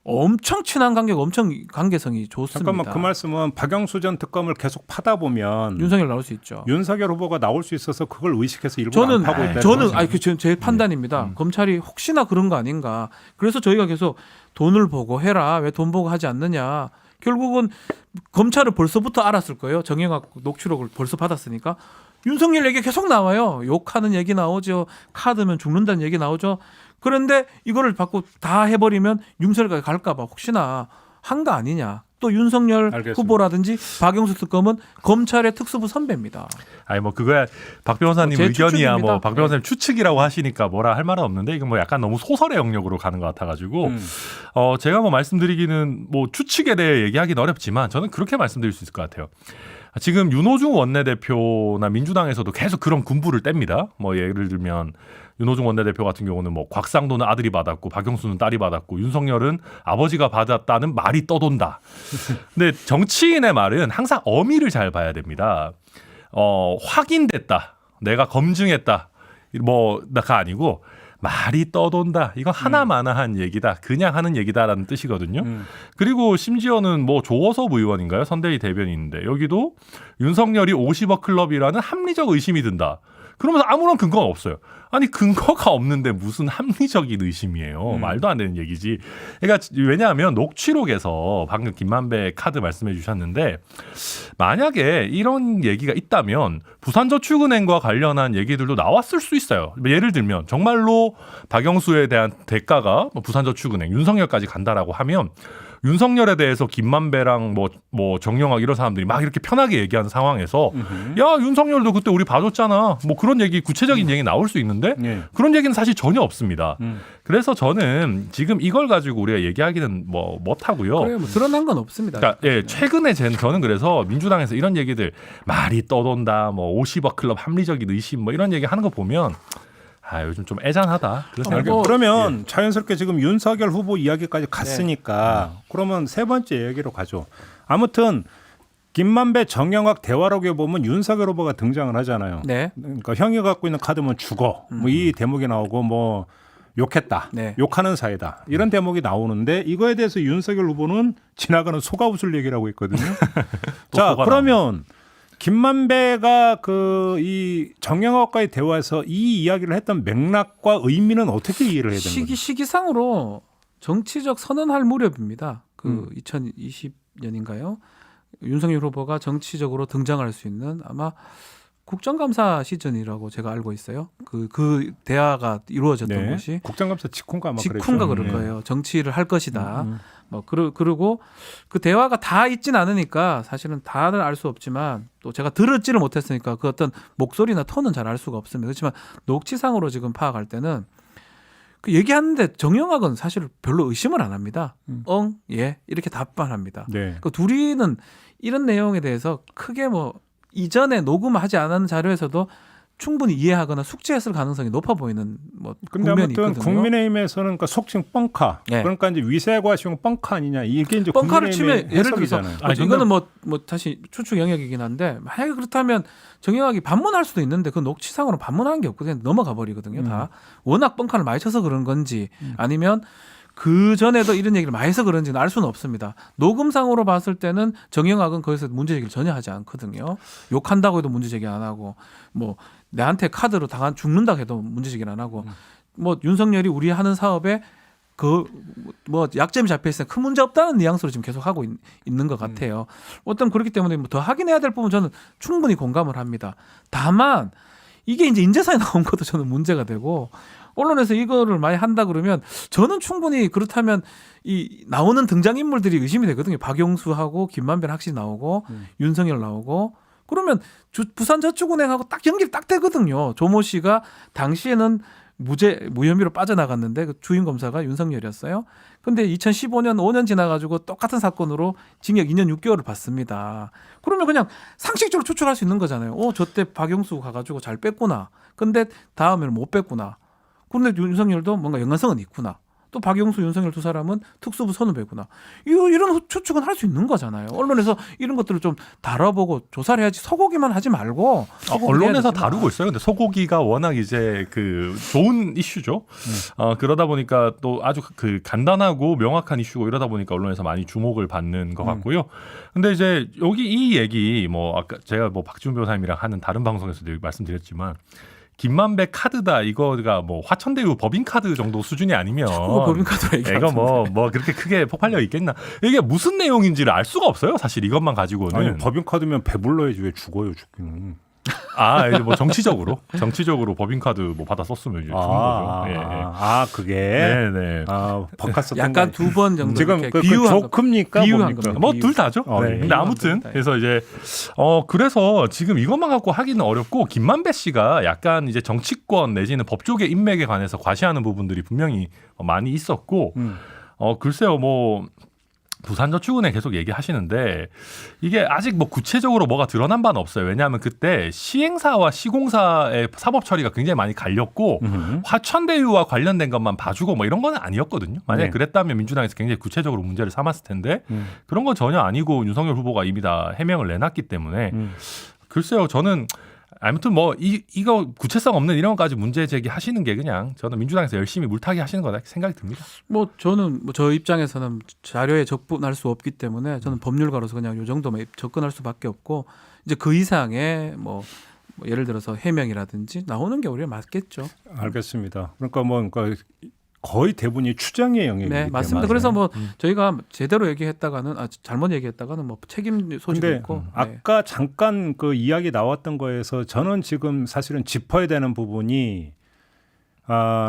엄청 친한 관계가 엄청 관계성이 좋습니다. 잠깐만 그 말씀은 박영수 전 특검을 계속 파다 보면 윤석열 나올 수 있죠. 윤석열 후보가 나올 수 있어서 그걸 의식해서 일부러 안 파고 있다. 제 판단입니다. 검찰이 혹시나 그런 거 아닌가. 그래서 저희가 계속 돈을 보고 해라. 왜 돈 보고 하지 않느냐. 결국은 검찰을 벌써부터 알았을 거예요. 정영학 녹취록을 벌써 받았으니까. 윤석열 얘기 계속 나와요. 욕하는 얘기 나오죠. 카드면 죽는다는 얘기 나오죠. 그런데 이거를 받고 다 해버리면 윤석열까지 갈까 봐 혹시나 한 거 아니냐. 또 윤석열 알겠습니다. 후보라든지 박영수 특검은 검찰의 특수부 선배입니다. 아니 뭐 그거야 박 변호사님 제 의견이야 추측입니다. 뭐 박 변호사님 추측이라고 하시니까 뭐라 할 말은 없는데 이건 뭐 약간 너무 소설의 영역으로 가는 것 같아가지고 제가 뭐 말씀드리기는 뭐 추측에 대해 얘기하기는 어렵지만 저는 그렇게 말씀드릴 수 있을 것 같아요. 지금 윤호중 원내대표나 민주당에서도 계속 그런 군부를 뗍니다. 뭐 예를 들면 윤호중 원내대표 같은 경우는 뭐 곽상도는 아들이 받았고 박영수는 딸이 받았고 윤석열은 아버지가 받았다는 말이 떠돈다. 근데 정치인의 말은 항상 어미를 잘 봐야 됩니다. 확인됐다. 내가 검증했다. 뭐가 아니고 말이 떠돈다. 이건 하나마나한 얘기다. 그냥 하는 얘기다라는 뜻이거든요. 그리고 심지어는 뭐 조어섭 의원인가요? 선대위 대변인인데 여기도 윤석열이 50억 클럽이라는 합리적 의심이 든다. 그러면서 아무런 근거가 없어요. 아니 근거가 없는데 무슨 합리적인 의심이에요. 말도 안 되는 얘기지. 그러니까 왜냐하면 녹취록에서 방금 김만배 카드 말씀해 주셨는데 만약에 이런 얘기가 있다면 부산저축은행과 관련한 얘기들도 나왔을 수 있어요. 예를 들면 정말로 박영수에 대한 대가가 부산저축은행, 윤석열까지 간다라고 하면 윤석열에 대해서 김만배랑 뭐 정영학 이런 사람들이 막 이렇게 편하게 얘기하는 상황에서 야 윤석열도 그때 우리 봐줬잖아 뭐 그런 얘기 구체적인 얘기 나올 수 있는데 그런 얘기는 사실 전혀 없습니다. 그래서 저는 지금 이걸 가지고 우리가 얘기하기는 뭐 못하고요. 그래 뭐 드러난 건 없습니다. 그러니까 최근에 저는 그래서 민주당에서 이런 얘기들 말이 떠돈다 뭐 50억 클럽 합리적인 의심 뭐 이런 얘기 하는 거 보면 요즘 좀 애잔하다. 그러면 자연스럽게 지금 윤석열 후보 이야기까지 갔으니까 그러면 세 번째 얘기로 가죠. 아무튼 김만배 정영학 대화록에 보면 윤석열 후보가 등장을 하잖아요. 네. 그러니까 형이 갖고 있는 카드면 죽어. 뭐 이 대목이 나오고 뭐 욕했다. 네. 욕하는 사이다. 이런 대목이 나오는데 이거에 대해서 윤석열 후보는 지나가는 소가웃을 얘기를 하고 있거든요. 자, 그러면 김만배가 이 정영학과의 대화에서 이 이야기를 했던 맥락과 의미는 어떻게 이해를 해야 되는 거죠? 시기상으로 정치적 선언할 무렵입니다. 2020년인가요? 윤석열 후보가 정치적으로 등장할 수 있는 아마 국정감사 시즌이라고 제가 알고 있어요. 그 대화가 이루어졌던 것이 국정감사 직후인가 아마 직후인가 그럴 거예요. 정치를 할 것이다. 뭐 그리고 그 대화가 다 있진 않으니까 사실은 다들 알 수 없지만 또 제가 들었지를 못했으니까 그 어떤 목소리나 톤은 잘 알 수가 없습니다. 그렇지만 녹취상으로 지금 파악할 때는 그 얘기하는데 정영학은 사실 별로 의심을 안 합니다. 예 이렇게 답변합니다. 네. 그 둘이는 이런 내용에 대해서 크게 뭐 이전에 녹음하지 않은 자료에서도 충분히 이해하거나 숙지했을 가능성이 높아 보이는 뭐 근데 국면이 아무튼 있거든요. 국민의힘에서는 그러니까 속칭 뻥카. 네. 그러니까 이제 위세과시용 뻥카 아니냐. 이게 이제 뻥카를 국민의힘의 치면 예를 들어서 해석이잖아요. 이거는 뭐 다시 추측 영역이긴 한데 만약에 그렇다면 정영학이 반문할 수도 있는데 그 녹취상으로 반문하는 게 없거든요. 넘어가 버리거든요. 다 워낙 뻥카를 많이 쳐서 그런 건지 아니면 그 전에도 이런 얘기를 많이 해서 그런지는 알 수는 없습니다. 녹음상으로 봤을 때는 정영학은 거기서 문제 제기를 전혀 하지 않거든요. 욕한다고 해도 문제 제기 안 하고 뭐 내한테 카드로 죽는다고 해도 문제 제기를 안 하고 뭐 윤석열이 우리 하는 사업에 그 뭐 약점이 잡혀 있으면 큰 문제 없다는 뉘앙스로 지금 계속 하고 있는 것 같아요. 어떤 그렇기 때문에 뭐 더 확인해야 될 부분 저는 충분히 공감을 합니다. 다만 이게 이제 인재사에 나온 것도 저는 문제가 되고 언론에서 이거를 많이 한다 그러면 저는 충분히 그렇다면 이 나오는 등장인물들이 의심이 되거든요. 박용수하고 김만별 학시 나오고 윤석열 나오고 그러면 부산저축은행하고 딱 연결 딱 되거든요. 조모 씨가 당시에는 무혐의로 빠져나갔는데 그 주임 검사가 윤석열이었어요. 근데 2015년 5년 지나가지고 똑같은 사건으로 징역 2년 6개월을 받습니다. 그러면 그냥 상식적으로 추측할 수 있는 거잖아요. 저때 박용수 가가지고 잘 뺐구나. 근데 다음에는 못 뺐구나. 근데 윤석열도 뭔가 연관성은 있구나. 또 박용수, 윤석열 두 사람은 특수부 선후배구나. 이런 추측은 할 수 있는 거잖아요. 언론에서 이런 것들을 좀 다뤄보고 조사를 해야지 소고기만 하지 말고. 언론에서 다루고 있어요. 근데 소고기가 워낙 이제 그 좋은 이슈죠. 그러다 보니까 또 아주 그 간단하고 명확한 이슈고 이러다 보니까 언론에서 많이 주목을 받는 것 같고요. 근데 이제 여기 이 얘기 뭐 아까 제가 뭐 박지훈 변호사님이랑 하는 다른 방송에서도 말씀드렸지만 김만배 카드다 이거가 뭐 화천대유 법인카드 정도 수준이 아니면 법인카드로 이거 뭐 그렇게 크게 폭발력 있겠나 이게 무슨 내용인지를 알 수가 없어요 사실 이것만 가지고는. 아니 법인카드면 배불러야지 왜 죽어요 죽기는. 이제 뭐 정치적으로 법인카드 뭐 받아 썼으면 이제 좋은 거죠. 예. 그게 네네. 법카 썼던 약간 거. 두 번 정도 지금 이렇게 비유한 조크입니까? 비유한 뭡니까? 겁니다. 뭐 둘 다죠. 네. 근데 아무튼 그래서 이제 그래서 지금 이것만 갖고 하기는 어렵고 김만배 씨가 약간 이제 정치권 내지는 법조계 인맥에 관해서 과시하는 부분들이 분명히 많이 있었고 글쎄요 뭐 부산저축은행 계속 얘기하시는데 이게 아직 뭐 구체적으로 뭐가 드러난 바는 없어요. 왜냐하면 그때 시행사와 시공사의 사법 처리가 굉장히 많이 갈렸고 화천대유와 관련된 것만 봐주고 뭐 이런 건 아니었거든요. 만약에 네. 그랬다면 민주당에서 굉장히 구체적으로 문제를 삼았을 텐데 그런 건 전혀 아니고 윤석열 후보가 이미 다 해명을 내놨기 때문에 글쎄요 저는 아무튼 뭐 이거 구체성 없는 이런 것까지 문제 제기하시는 게 그냥 저는 민주당에서 열심히 물타기 하시는 거다 생각이 듭니다. 뭐 저는 뭐 저 입장에서는 자료에 접근할 수 없기 때문에 저는 법률가로서 그냥 요 정도만 접근할 수밖에 없고 이제 그 이상의 뭐 예를 들어서 해명이라든지 나오는 게 오히려 맞겠죠. 알겠습니다. 그러니까 거의 대부분이 추정의 영역이기 네, 때문에. 맞습니다. 그래서 뭐 저희가 제대로 얘기했다가는 잘못 얘기했다가는 뭐 책임 소지도 근데 있고. 네. 아까 잠깐 그 이야기 나왔던 거에서 저는 지금 사실은 짚어야 되는 부분이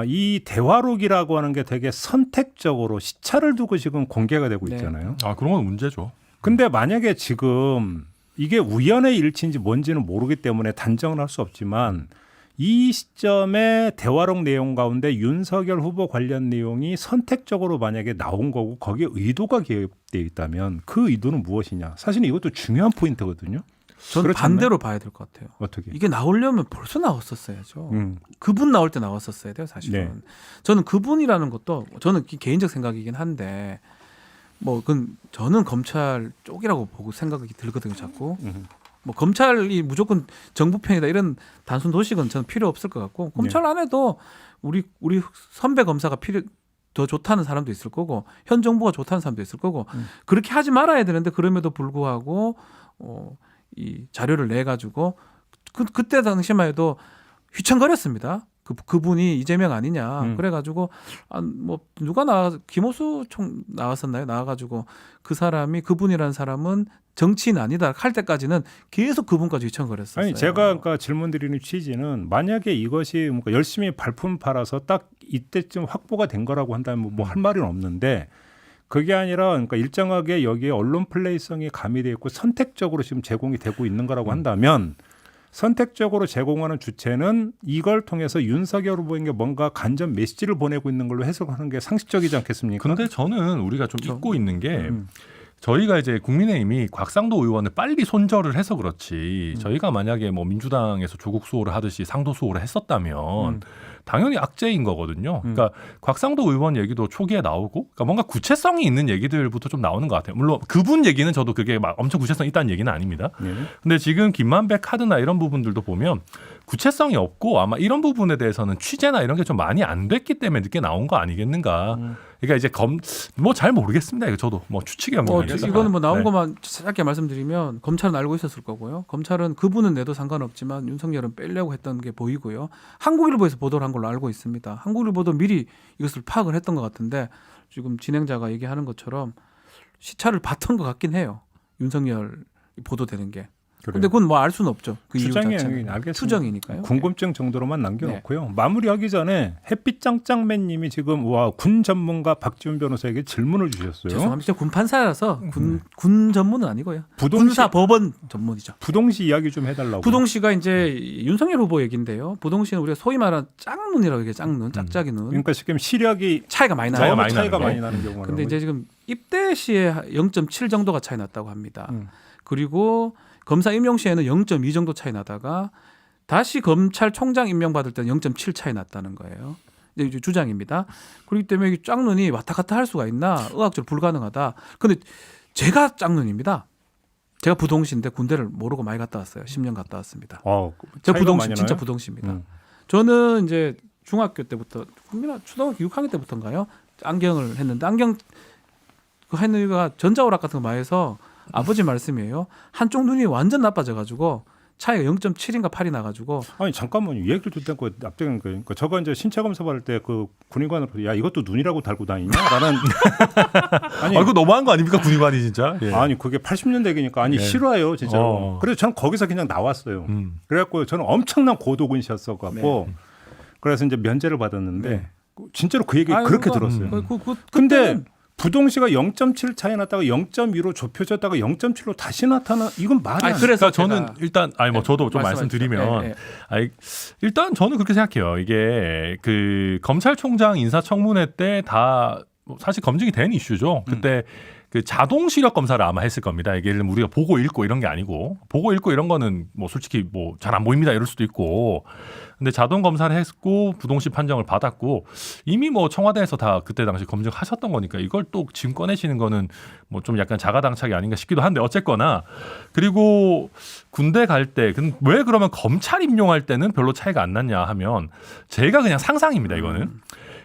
이 대화록이라고 하는 게 되게 선택적으로 시차를 두고 지금 공개가 되고 네. 있잖아요. 그런 건 문제죠. 근데 만약에 지금 이게 우연의 일치인지 뭔지는 모르기 때문에 단정을 할 수 없지만 이 시점에 대화록 내용 가운데 윤석열 후보 관련 내용이 선택적으로 만약에 나온 거고 거기에 의도가 기획되어 있다면 그 의도는 무엇이냐. 사실 이것도 중요한 포인트거든요. 저는 그렇지 반대로 봐야 될 것 같아요. 어떻게? 이게 나오려면 벌써 나왔었어야죠. 그분 나올 때 나왔었어야 돼요, 사실은. 네. 저는 그분이라는 것도 저는 개인적 생각이긴 한데 뭐 그건 저는 검찰 쪽이라고 보고 생각이 들거든요, 자꾸. 뭐 검찰이 무조건 정부 편이다 이런 단순 도식은 저는 필요 없을 것 같고 검찰 안에도 우리 선배 검사가 더 좋다는 사람도 있을 거고 현 정부가 좋다는 사람도 있을 거고 그렇게 하지 말아야 되는데 그럼에도 불구하고 이 자료를 내 가지고 그때 당시만 해도 휘청거렸습니다. 그분이 이재명 아니냐 그래가지고 뭐 누가 김호수 총 나왔었나요? 나와가지고 그 사람이 그분이라는 사람은 정치인 아니다 할 때까지는 계속 그분까지 휘청거렸었어요. 아니 제가 그러니까 질문드리는 취지는 만약에 이것이 뭔가 열심히 발품 팔아서 딱 이때쯤 확보가 된 거라고 한다면 뭐 할 말은 없는데 그게 아니라 그러니까 일정하게 여기에 언론 플레이성이 가미되어 있고 선택적으로 지금 제공이 되고 있는 거라고 한다면 선택적으로 제공하는 주체는 이걸 통해서 윤석열 후보에게 뭔가 간접 메시지를 보내고 있는 걸로 해석하는 게 상식적이지 않겠습니까? 그런데 저는 우리가 좀 잊고 있는 게 저희가 이제 국민의힘이 곽상도 의원을 빨리 손절을 해서 그렇지 저희가 만약에 뭐 민주당에서 조국 수호를 하듯이 상도 수호를 했었다면 당연히 악재인 거거든요. 그러니까 곽상도 의원 얘기도 초기에 나오고 그러니까 뭔가 구체성이 있는 얘기들부터 좀 나오는 것 같아요. 물론 그분 얘기는 저도 그게 막 엄청 구체성 있다는 얘기는 아닙니다. 근데 지금 김만배 카드나 이런 부분들도 보면 구체성이 없고 아마 이런 부분에 대해서는 취재나 이런 게 좀 많이 안 됐기 때문에 늦게 나온 거 아니겠는가. 그러니까 이제 뭐 잘 모르겠습니다. 이거 저도 뭐 추측이 합니다. 이거는 뭐 나온 것만 짧게 말씀드리면 검찰은 알고 있었을 거고요. 검찰은 그분은 내도 상관없지만 윤석열은 빼려고 했던 게 보이고요. 한국일보에서 보도를 한 걸로 알고 있습니다. 한국일보도 미리 이것을 파악을 했던 것 같은데 지금 진행자가 얘기하는 것처럼 시차를 봤던 것 같긴 해요. 윤석열 보도되는 게. 그래요. 근데 그건 뭐 알 수는 없죠. 그 이유 추정이에요. 자체는. 알겠습니다. 추정이니까요. 궁금증 정도로만 남겨놓고요. 마무리하기 전에 햇빛 짱짱맨님이 지금 군 전문가 박지훈 변호사에게 질문을 주셨어요. 죄송합니다. 군 판사라서 군 전문은 아니고요. 부동시- 군사 법원 전문이죠. 부동시 이야기 좀 해달라고. 부동시가 이제 윤석열 후보 얘기인데요. 부동시는 우리가 소위 말하는 짝눈이라고 얘기해요. 짝눈, 짝짝이 눈. 그러니까 지금 시력이 차이가 많이 차이가 나요. 많이 차이가 나는 많이 나는 경우가 근데 이제 지금 입대 시에 0.7 정도가 차이 났다고 합니다. 그리고 검사 임용 시에는 0.2 정도 차이 나다가 다시 검찰총장 임명받을 때는 0.7 차이 났다는 거예요. 이제 주장입니다. 그렇기 때문에 이 짝눈이 왔다 갔다 할 수가 있나 의학적으로 불가능하다. 근데 제가 짝눈입니다. 제가 부동시인데 군대를 모르고 많이 갔다 왔어요. 10년 갔다 왔습니다. 제가 차이가 부동시 많이 진짜 나요? 부동시입니다. 저는 이제 중학교 때부터 초등학교 6학년 때부터인가요? 안경을 했는데 안경 그 했는가 전자오락 같은 거 많이 해서 아버지 말씀이에요. 한쪽 눈이 완전 나빠져가지고 차이가 0.7인가 8이 나가지고 아니 잠깐만요. 이 얘기를 듣다 고 앞대는 거예요. 그러니까 저거 이제 신체 검사 받을 때 그 군의관으로 야 이것도 눈이라고 달고 다니냐라는 아니 이거 너무한 거 아닙니까 군의관이 진짜? 예. 아니 그게 80년대 얘기니까 아니 예. 싫어요 진짜로. 어. 그래서 저는 거기서 그냥 나왔어요. 그래갖고 저는 엄청난 고도근시였어 갖고 그래서 이제 면제를 받았는데 네. 진짜로 그 얘기 아유, 그렇게 그러니까 들었어요. 근데 근데 부동시가 0.7 차이 났다가 0.2로 좁혀졌다가 0.7로 다시 나타나 이건 말이 안 돼. 그래서 그러니까 저는 제가- 일단 아니 뭐 저도 좀 말씀하시죠. 말씀드리면 네, 네. 아니, 일단 저는 그렇게 생각해요. 이게 그 검찰총장 인사청문회 때 다 사실 검증이 된 이슈죠. 그때 그 자동 시력 검사를 아마 했을 겁니다. 이게 예를 들면 우리가 보고 읽고 이런 게 아니고 보고 읽고 이런 거는 뭐 솔직히 뭐 잘 안 보입니다 이럴 수도 있고 근데 자동 검사를 했고 부동시 판정을 받았고 이미 뭐 청와대에서 다 그때 당시 검증하셨던 거니까 이걸 또 지금 꺼내시는 거는 뭐 좀 약간 자가당착이 아닌가 싶기도 한데 어쨌거나 그리고 군대 갈 때 왜 그러면 검찰 임용할 때는 별로 차이가 안 났냐 하면 제가 그냥 상상입니다 이거는.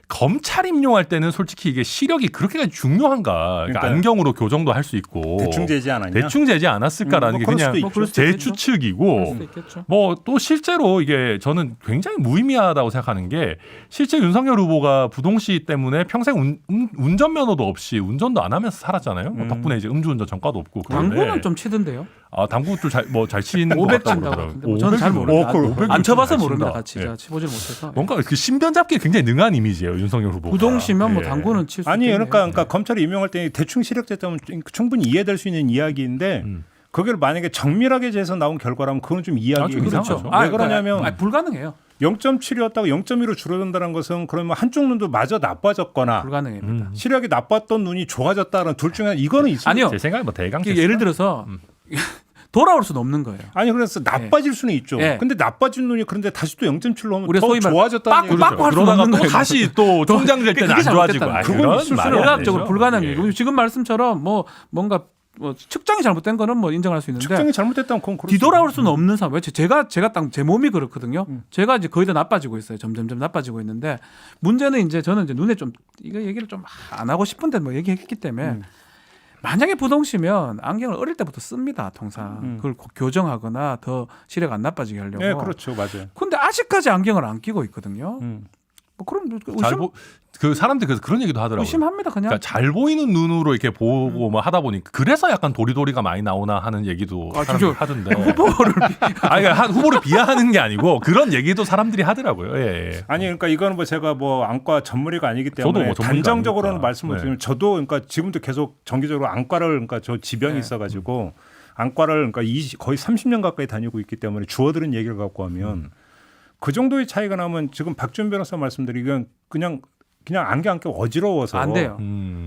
검찰 임용할 때는 솔직히 이게 시력이 그렇게까지 중요한가? 그러니까 그러니까요. 안경으로 교정도 할 수 있고 대충 재지 않았냐? 대충 재지 않았을까라는 뭐 게 그럴 그냥 수도 있죠. 그럴 수도 제 있겠죠. 그럴 추측이고 수도 있겠죠. 뭐 또 실제로 이게 저는 굉장히 무의미하다고 생각하는 게 실제 윤석열 후보가 부동시 때문에 평생 운전면허도 없이 운전도 안 하면서 살았잖아요. 뭐 덕분에 이제 음주운전 전과도 없고 그런데 당구는 좀 치던데요. 당구 잘 치는 500 것 같다고 친다고 그러더라고요. 그러던데 뭐 저는 잘 500 모릅니다. 500 안 쳐봐서 잘 모릅니다. 친다. 같이 예. 제가 치보질 못해서. 뭔가 그 신변 잡기에 굉장히 능한 이미지예요 윤석열 후보가. 부동시면 뭐 예. 당구는 칠 수 아니 있겠네요. 그러니까 검찰이 임용할 때 대충 시력제 때문에 충분히 이해될 수 있는 이야기인데 그걸 만약에 정밀하게 재서 나온 결과라면 그건 좀 이야기 좀 이상하죠. 이상하죠. 왜 그러냐면 불가능해요. 0.7이었다가 0.2로 줄어든다는 것은 그러면 한쪽 눈도 마저 나빠졌거나 불가능합니다. 시력이 나빴던 눈이 좋아졌다는 둘 중에 이거는 있어요. 아니요. 제 생각에 뭐 대강 이게 예를 들어서 돌아올 수는 없는 거예요. 아니 그래서 나빠질 수는 있죠. 예. 근데 나빠진 눈이 그런데 다시 또 0.7로 하면 우리가 더 소위 말 좋아졌다는 빠꾸 얘기죠. 빠꾸 할 수는 그러다가 없는 또 거예요. 다시 또 총장 될 때는 그게 안 좋아지고 잘못됐다는 그건 거예요. 말이 안 의학적으로 되죠. 불가능해요. 예. 지금 말씀처럼 뭐 뭔가 뭐 측정이 잘못된 거는 뭐 인정할 수 있는데 측정이 잘못됐다면 그건 그럴 뒤돌아올 수 수는 없는 상황. 제가 딱 제 몸이 그렇거든요. 제가 이제 거의 다 나빠지고 있어요. 점점점 나빠지고 있는데 문제는 이제 저는 이제 눈에 좀 이거 얘기를 좀 안 하고 싶은데 뭐 얘기했기 때문에 만약에 부동시면 안경을 어릴 때부터 씁니다. 통상 그걸 교정하거나 더 시력 안 나빠지게 하려고. 네, 그렇죠, 맞아요. 근데 아직까지 안경을 안 끼고 있거든요. 뭐 그럼 그 사람들 그래서 그런 얘기도 하더라고요. 의심합니다 그냥. 그러니까 잘 보이는 눈으로 이렇게 보고 뭐 하다 보니까 그래서 약간 도리도리가 많이 나오나 하는 얘기도 사람들이 하던데. 후보를 그러니까 후보를 비하하는 게 아니고 그런 얘기도 사람들이 하더라고요. 예. 아니 그러니까 이거는 뭐 제가 뭐 안과 전문의가 아니기 때문에 저도 뭐 전문의가 단정적으로는 아니니까. 말씀을 네. 드리면 저도 그러니까 지금도 계속 정기적으로 안과를 그러니까 저 지병이 네. 있어가지고 안과를 그러니까 거의 30년 가까이 다니고 있기 때문에 주워들은 얘기를 갖고 하면 그 정도의 차이가 나면 지금 박준 변호사 말씀드리기는 그냥 안경 껴 어지러워서 안 돼요.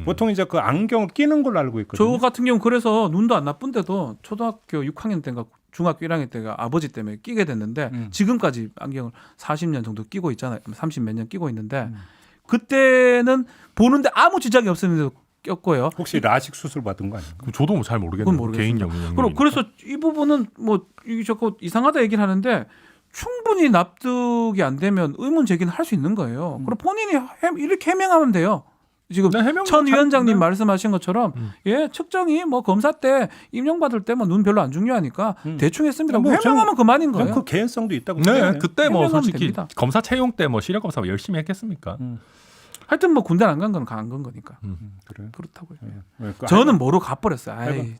보통 이제 그 안경을 끼는 걸로 알고 있거든요. 저 같은 경우 그래서 눈도 안 나쁜데도 초등학교 6학년 때인가 중학교 1학년 때가 아버지 때문에 끼게 됐는데 지금까지 안경을 40년 정도 끼고 있잖아요. 30 몇 년 끼고 있는데 그때는 보는데 아무 지장이 없었는데도 꼈고요. 혹시 라식 수술 받은 거 아니에요? 저도 뭐 잘 그건 모르겠네요. 모르겠습니다. 개인 영역. 그래서 이 부분은 뭐 이게 자꾸 이상하다 얘기를 하는데 충분히 납득이 안 되면 의문 제기는 할 수 있는 거예요. 그럼 본인이 이렇게 해명하면 돼요. 지금 네, 해명 천 잘- 위원장님 네. 말씀하신 것처럼 예 측정이 뭐 검사 때 임용받을 때 뭐 눈 별로 안 중요하니까 대충 했습니다. 뭐 해명하면 그만인 거예요. 그 개연성도 있다고 네, 생각해요. 그때 뭐 해명하면 솔직히 됩니다. 검사 채용 때 뭐 시력 검사 열심히 했겠습니까? 하여튼 뭐 군대 안 간 건 안 간 거니까 그래요. 그렇다고요. 네, 그 저는 모르고 가버렸어요. 아이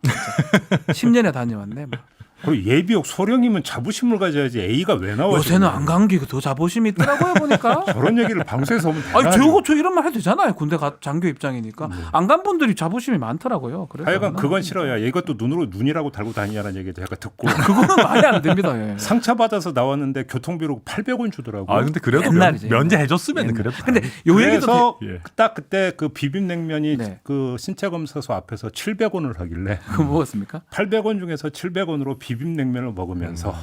진짜 10년에 다녀왔네. 뭐. 그리고 예비역 소령이면 자부심을 가져야지 A가 왜 나와? 요새는 안간기 더 자부심이 있더라고요 보니까. 저런 얘기를 방송에서 하면 아니 대단하죠. 저 이런 말 해도 되잖아요. 군대 장교 입장이니까 안 간 분들이 자부심이 많더라고요. 그래서 하여간 그건 싫어요. 이것도 눈이라고 달고 다니냐는 얘기도 제가 듣고 그거는 말이 안 됩니다. 예. 상처 받아서 나왔는데 교통비로 800원 주더라고. 아 근데 그래도 옛날이죠. 면제해줬으면 그래도. 근데 요 얘기도 그래서 예. 딱 그때 그 비빔냉면이 네. 그 신체검사소 앞에서 700원을 하길래 그거 먹었습니까? 800원 중에서 700원으로 비빔냉면을 먹으면서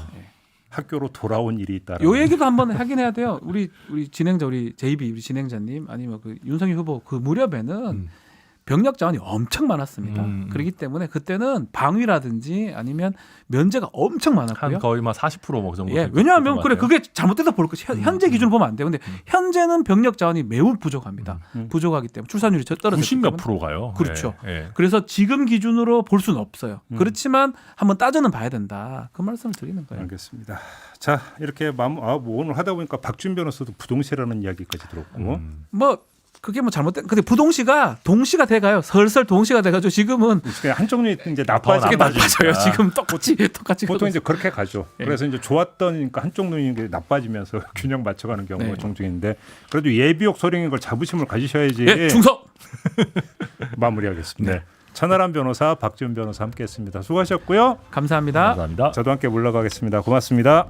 학교로 돌아온 일이 있다라. 요 얘기도 한번 하긴 해야 돼요. 우리 진행자 우리 JB 우리 진행자님 아니면 그 윤석열 후보 그 무렵에는 병력 자원이 엄청 많았습니다. 그렇기 때문에 그때는 방위라든지 아니면 면제가 엄청 많았고요. 한 거의 막 40%뭐 정도. 예, 왜냐하면 그래 그게 잘못돼서 볼 거. 현재 기준 보면 안 돼요. 근데 현재는 병력 자원이 매우 부족합니다. 부족하기 때문에 출산율이 떨어졌기 90몇 때문에. 프로가요. 그렇죠. 예, 예. 그래서 지금 기준으로 볼 수는 없어요. 그렇지만 한번 따져는 봐야 된다. 그 말씀을 드리는 거예요. 알겠습니다. 자 이렇게 뭐 오늘 하다 보니까 박준 변호사도 부동시라는 이야기까지 들었고 뭐 그게 뭐 잘못된. 근데 부동시가 동시가 돼가요. 설설 동시가 돼가지고 지금은 그냥 한쪽 눈이 이제 더 나빠지게 나빠져요. 지금 똑같이 보통 가고 이제 그렇게 가죠. 예. 그래서 이제 좋았던 그러니까 한쪽 눈이 이게 나빠지면서 균형 맞춰가는 경우가 네. 종종 있는데 그래도 예비역 소령인 걸 자부심을 가지셔야지 예, 충성. 마무리하겠습니다. 네. 천하람 변호사, 박지훈 변호사 함께했습니다. 수고하셨고요. 감사합니다. 감사합니다. 저도 함께 물러가겠습니다. 고맙습니다.